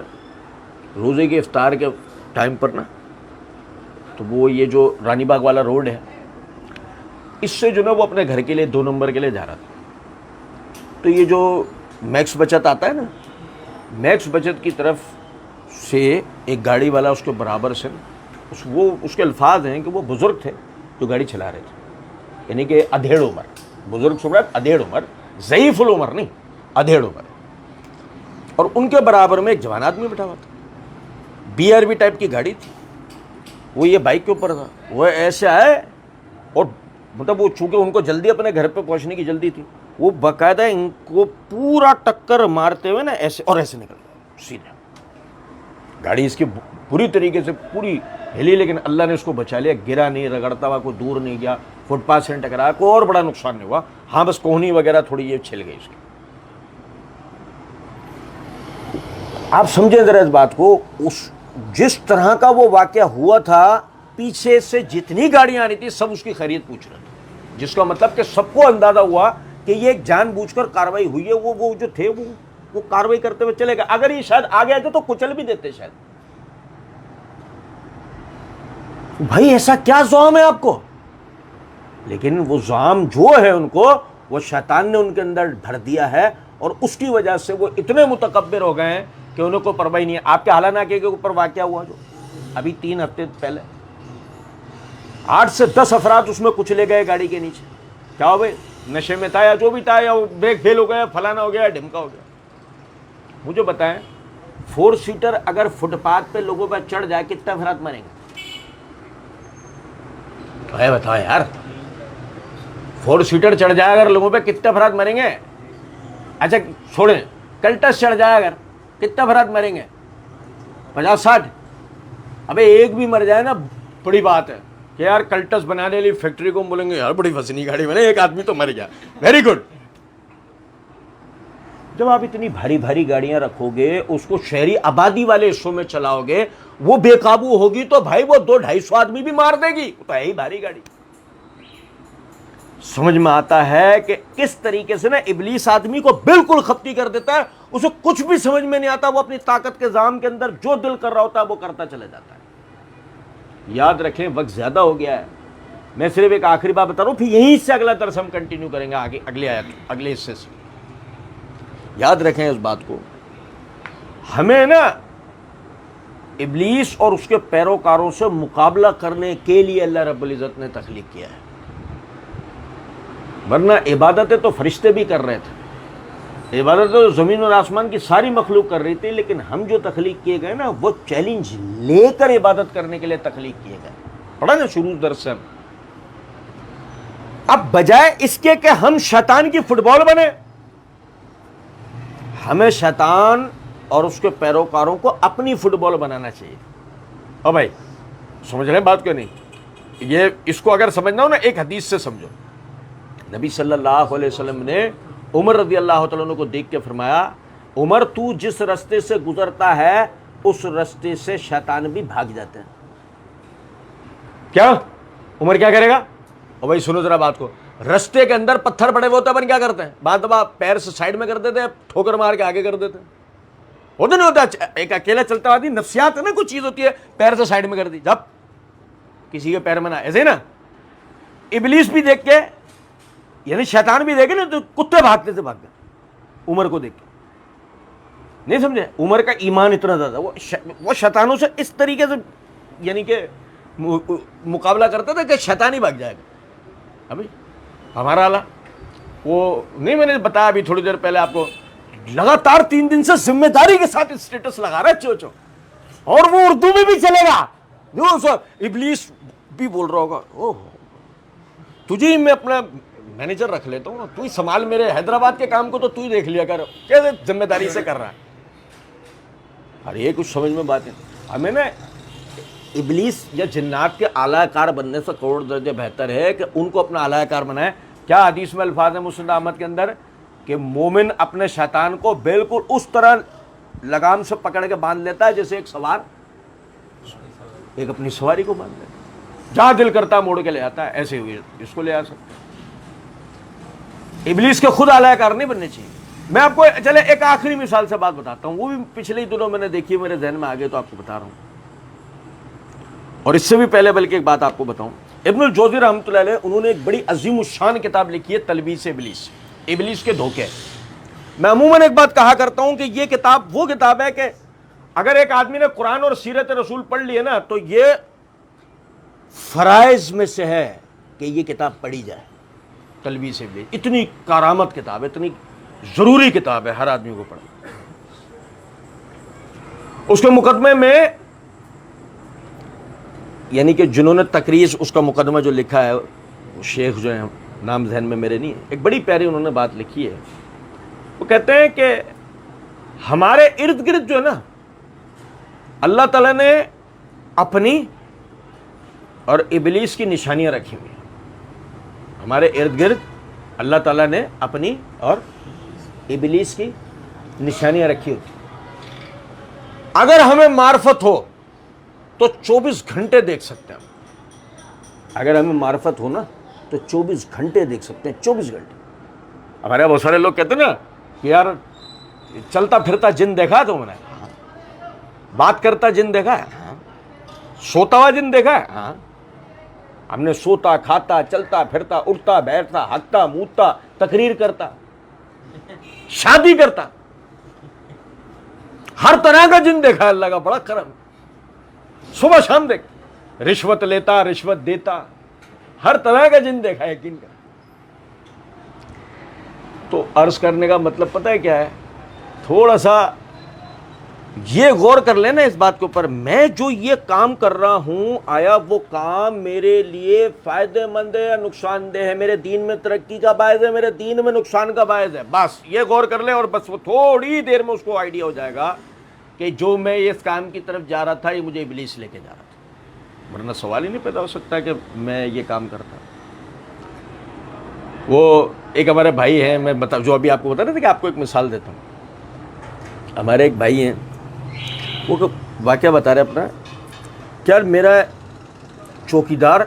روزے کے افطار کے ٹائم پر نا، تو وہ یہ جو رانی باغ والا روڈ ہے، اس سے جو نا وہ اپنے گھر کے لیے 2 نمبر کے لیے جا رہا تھا. تو یہ جو میکس بچت آتا ہے نا، میکس بچت کی طرف سے ایک گاڑی والا اس کے برابر سے، اس کے الفاظ ہیں کہ وہ بزرگ تھے جو گاڑی چلا رہے تھے، یعنی کہ ادھیڑ عمر. بزرگ سن رہا ہے، ادھیڑ عمر، ضعیف العمر نہیں، ادھیڑ عمر. اور ان کے برابر میں ایک جوان آدمی بیٹھا ہوا تھا. BRV ٹائپ کی گاڑی تھی. وہ یہ بائک کے اوپر تھا. وہ ایسے آئے اور مطلب وہ چونکہ ان کو جلدی اپنے گھر پہ پہنچنے کی جلدی تھی، وہ باقاعدہ ان کو پورا ٹکر مارتے ہوئے نا ایسے اور ایسے نکل گیا سیدھے. گاڑی اس کی پوری طریقے سے پوری ہلی، لیکن اللہ نے اس کو بچا لیا. گرا نہیں، رگڑتا ہوا کوئی دور نہیں گیا، فٹ پاتھ سے ٹکرایا، کوئی اور بڑا نقصان نہیں ہوا. ہاں بس کوہنی وغیرہ تھوڑی یہ چھل گئی اس کی. آپ سمجھیں ذرا اس بات کو. جس طرح کا وہ واقعہ ہوا تھا، پیچھے سے جتنی گاڑیاں آ رہی تھی سب اس کی خیریت پوچھ رہے تھے، جس کا مطلب کہ سب کو اندازہ ہوا کہ یہ ایک جان بوجھ کر کاروائی ہوئی ہے. وہ جو تھے وہ کاروائی کرتے ہوئے چلے گئے. اگر یہ شاید آگے آتے تو کچل بھی دیتے شاید. بھائی ایسا کیا زعم ہے آپ کو؟ لیکن وہ زعم جو ہے ان کو، وہ شیطان نے ان کے اندر بھر دیا ہے، اور اس کی وجہ سے وہ اتنے متکبر ہو گئے ہیں کہ انہیں کوئی پرواہ نہیں ہے. آپ کے حالانہ کے اوپر واقعہ ہوا جو ابھی 3 ہفتے پہلے، 8 سے 10 افراد اس میں کچلے گئے گاڑی کے نیچے. کیا ہو بھائی؟ نشے میں تھا یا جو بھی تھا، یا بریک فیل ہو گیا، فلانا ہو گیا، ڈھمکا ہو گیا. مجھے بتائیں 4 سیٹر اگر فٹ پاتھ پہ لوگوں پہ چڑھ جائے کتنے افراد مریں گے؟ بتاؤ یار، 4 سیٹر چڑھ جائے اگر لوگوں پہ کتنے افراد مریں گے؟ اچھا چھوڑیں، کلٹس چڑھ جائے اگر کتنے افراد مریں گے؟ 50-60. ابے ایک بھی مر جائے نا بڑی بات ہے کہ یار کلٹس بنانے والی فیکٹری کو بولیں گے یار بڑی وزنی گاڑی بنے، ایک آدمی تو مر گیا، ویری گڈ. جب آپ اتنی بھاری بھاری گاڑیاں رکھو گے، اس کو شہری آبادی والے حصوں میں چلاؤ گے، وہ بے قابو ہوگی تو بھائی وہ 200-250 آدمی بھی مار دے گی. تو ہے ہی بھاری گاڑی. سمجھ میں آتا ہے کہ کس طریقے سے نا ابلیس آدمی کو بالکل ختم کر دیتا ہے. اسے کچھ بھی سمجھ میں نہیں آتا، وہ اپنی طاقت کے زام کے اندر جو دل کر رہا ہوتا ہے وہ کرتا چلا جاتا ہے. یاد رکھیں وقت زیادہ ہو گیا ہے. میں صرف ایک آخری بات بتا رہا ہوں، پھر یہیں سے اگلا درس ہم کنٹینیو کریں گے آگے اگلے آیت اگلے حصے سے. یاد رکھیں اس بات کو، ہمیں نا ابلیس اور اس کے پیروکاروں سے مقابلہ کرنے کے لیے اللہ رب العزت نے تخلیق کیا ہے. ورنہ عبادتیں تو فرشتے بھی کر رہے تھے، عبادتیں تو زمین اور آسمان کی ساری مخلوق کر رہی تھی، لیکن ہم جو تخلیق کیے گئے نا وہ چیلنج لے کر عبادت کرنے کے لیے تخلیق کیے گئے. پڑھا نا شروع درس سے. اب بجائے اس کے کہ ہم شیطان کی فٹ بال بنے، ہمیں شیطان اور اس کے پیروکاروں کو اپنی فٹ بال بنانا چاہیے. او بھائی سمجھ رہے ہیں بات کیوں نہیں؟ یہ اس کو اگر سمجھنا ہو نا ایک حدیث سے سمجھو. نبی صلی اللہ علیہ وسلم نے عمر رضی اللہ تعالیٰ عنہ کو دیکھ کے فرمایا عمر تو جس رستے سے گزرتا ہے اس رستے سے شیطان بھی بھاگ جاتے ہیں. کیا عمر کیا کرے گا؟ اور بھائی سنو ذرا بات کو, رستے کے اندر پتھر پڑے ہوئے ہوتے ہیں, اپن کیا کرتے ہیں بعض دفعہ پیر سے سائڈ میں کر دیتے ہیں, ٹھوکر مار کے آگے کر دیتے ہیں. ہوتا نہیں ہوتا, ایک اکیلا چلتا آدمی نفسیات ہے نا, کچھ چیز ہوتی ہے پیر سے سائڈ میں کر دی, جب کسی کے پیر میں نہ, ایسے ہی نا ابلیس بھی دیکھ کے یعنی شیطان بھی دیکھے نا تو کتے بھاگتے تھے, بھاگ گئے عمر کو دیکھ کے. نہیں سمجھے, عمر کا ایمان اتنا زیادہ, وہ شیطانوں سے اس طریقے سے یعنی کہ مقابلہ کرتا تھا کہ شیطان ہی بھاگ جائے گا. ابھی ہمارا حالہ وہ نہیں, میں نے بتایا ابھی تھوڑی دیر پہلے آپ کو, لگاتار 3 دن سے ذمہ داری کے ساتھ اسٹیٹس لگا رہا ہے چو, اور وہ اردو میں بھی چلے گا. ابلیس بھی بول رہا ہوگا اوہ تجھے ہی میں اپنا مینیجر رکھ لیتا ہوں, تو ہی سنبھال میرے حیدرآباد کے کام کو, تو ہی دیکھ لیا کر, کیسے ذمہ داری سے کر رہا ہے. ارے یہ کچھ سمجھ میں بات ہے. ہمیں نا ابلیس یا جنات کے اعلیٰ کار بننے سے کروڑ درجے بہتر ہے کہ ان کو اپنا اعلیٰ کار بنائے. کیا حدیث میں الفاظ ہیں مسند احمد کے اندر کہ مومن اپنے شیطان کو بالکل اس طرح لگام سے پکڑ کے باندھ لیتا ہے جیسے ایک سوار ایک اپنی سواری کو باندھ لیتا ہے, جہاں دل کرتا موڑ کے لے آتا ہے, ایسے ہوئے اس کو لے آ سکتا. ابلیس کے خود اعلیٰ کار نہیں بننے چاہیے. میں آپ کو چلے ایک آخری مثال سے بات بتاتا ہوں, وہ بھی پچھلے ہی دنوں میں نے دیکھی, میرے ذہن میں آگے تو آپ کو بتا رہا ہوں. اور اس سے بھی پہلے بلکہ ایک بات آپ کو بتاؤں, ابن الجوزی رحمۃ اللہ علیہ انہوں نے ایک بڑی عظیم الشان کتاب لکھی ہے تلبیس ابلیس, ابلیس کے دھوکے. میں عموماً ایک بات کہا کرتا ہوں کہ یہ کتاب وہ کتاب ہے کہ اگر ایک آدمی نے قرآن اور سیرت رسول پڑھ لی ہے نا تو یہ فرائض میں سے ہے کہ یہ کتاب پڑھی جائے. تلبیس ابلیس اتنی کارآمد کتاب ہے, اتنی ضروری کتاب ہے, ہر آدمی کو پڑھنا. اس کے مقدمے میں یعنی کہ جنہوں نے تقریض اس کا مقدمہ جو لکھا ہے, شیخ جو ہیں, نام ذہن میں میرے نہیں ہے, ایک بڑی پیاری انہوں نے بات لکھی ہے. وہ کہتے ہیں کہ ہمارے ارد گرد جو ہے نا اللہ تعالیٰ نے اپنی اور ابلیس کی نشانیاں رکھی ہوئی ہیں. ہمارے ارد گرد اللہ تعالیٰ نے اپنی اور ابلیس کی نشانیاں رکھی ہوتی. اگر ہمیں معرفت ہو تو 24 گھنٹے دیکھ سکتے ہیں. اگر ہمیں معرفت ہو نا تو 24 گھنٹے دیکھ سکتے ہیں, 24 گھنٹے. ہمارے یہاں بہت سارے لوگ کہتے ہیں نا کہ یار چلتا پھرتا جن دیکھا تو میں نے, بات کرتا جن دیکھا ہے, سوتا ہوا جن دیکھا ہے, ہم نے سوتا کھاتا چلتا پھرتا اٹھتا بیٹھتا ہنستا مودتا تقریر کرتا شادی کرتا ہر طرح کا جن دیکھا ہے. اللہ کا بڑا کرم, صبح شام دیکھ, رشوت لیتا رشوت دیتا, ہر طرح کا جن دیکھا ہے یقین کر. تو عرض کرنے کا مطلب پتہ ہے کیا ہے, تھوڑا سا یہ غور کر لینا اس بات کے اوپر, میں جو یہ کام کر رہا ہوں آیا وہ کام میرے لیے فائدہ مند ہے یا نقصان دہ ہے, میرے دین میں ترقی کا باعث ہے, میرے دین میں نقصان کا باعث ہے. بس یہ غور کر لے اور بس وہ تھوڑی دیر میں اس کو آئیڈیا ہو جائے گا کہ جو میں اس کام کی طرف جا رہا تھا یہ مجھے ابلیس لے کے جا رہا تھا, ورنہ سوال ہی نہیں پیدا ہو سکتا کہ میں یہ کام کرتا. وہ ایک ہمارے بھائی ہیں, میں بتا جو ابھی آپ کو بتا رہا تھا کہ آپ کو ایک مثال دیتا ہوں. ہمارے ایک بھائی ہیں, وہ واقعہ بتا رہے اپنا, کیا میرا چوکیدار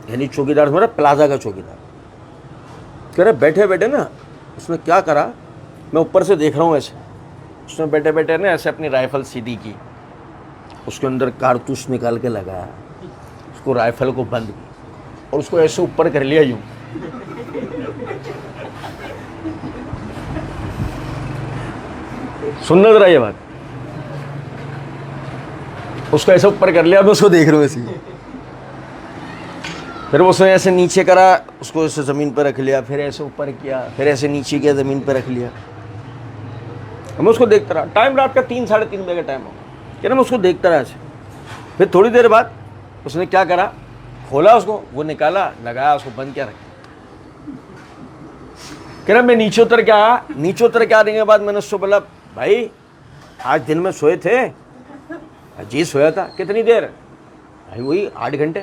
یعنی چوکیدار ہمارا پلازا کا چوکیدار کہہ رہے بیٹھے بیٹھے نا اس نے کیا کرا, میں اوپر سے دیکھ رہا ہوں ایسے, اس نے بیٹھے بیٹھے نا ایسے اپنی رائفل سیدھی کی, اس کے اندر کارتوس نکال کے لگایا, اس کو رائفل کو بند کی اور اس کو ایسے اوپر کر لیا یوں. سننا ذرا یہ بات, اس کو ایسے اوپر کر لیا, میں اس کو دیکھ رہا ہوں ایسے, پھر اس نے ایسے نیچے کرا, اس کو ایسے زمین پہ رکھ لیا, پھر ایسے اوپر کیا, پھر ایسے نیچے کیا, زمین پہ رکھ لیا. میں اس کو دیکھتا رہا, ٹائم رات کا 3 ساڑھے 3 بجے کا ٹائم ہوگا, کہ نا میں اس کو دیکھتا رہا ایسے. پھر تھوڑی دیر بعد اس نے کیا کرا, کھولا اس کو, وہ نکالا, لگایا, اس کو بند کیا رکھا. کہ نا میں نیچے اتر کے آیا, نیچے اتر کے آنے کے بعد میں نے اس کو بولا بھائی آج دن میں سوئے تھے؟ جی سویا تھا. کتنی دیر؟ بھائی وہی 8 گھنٹے.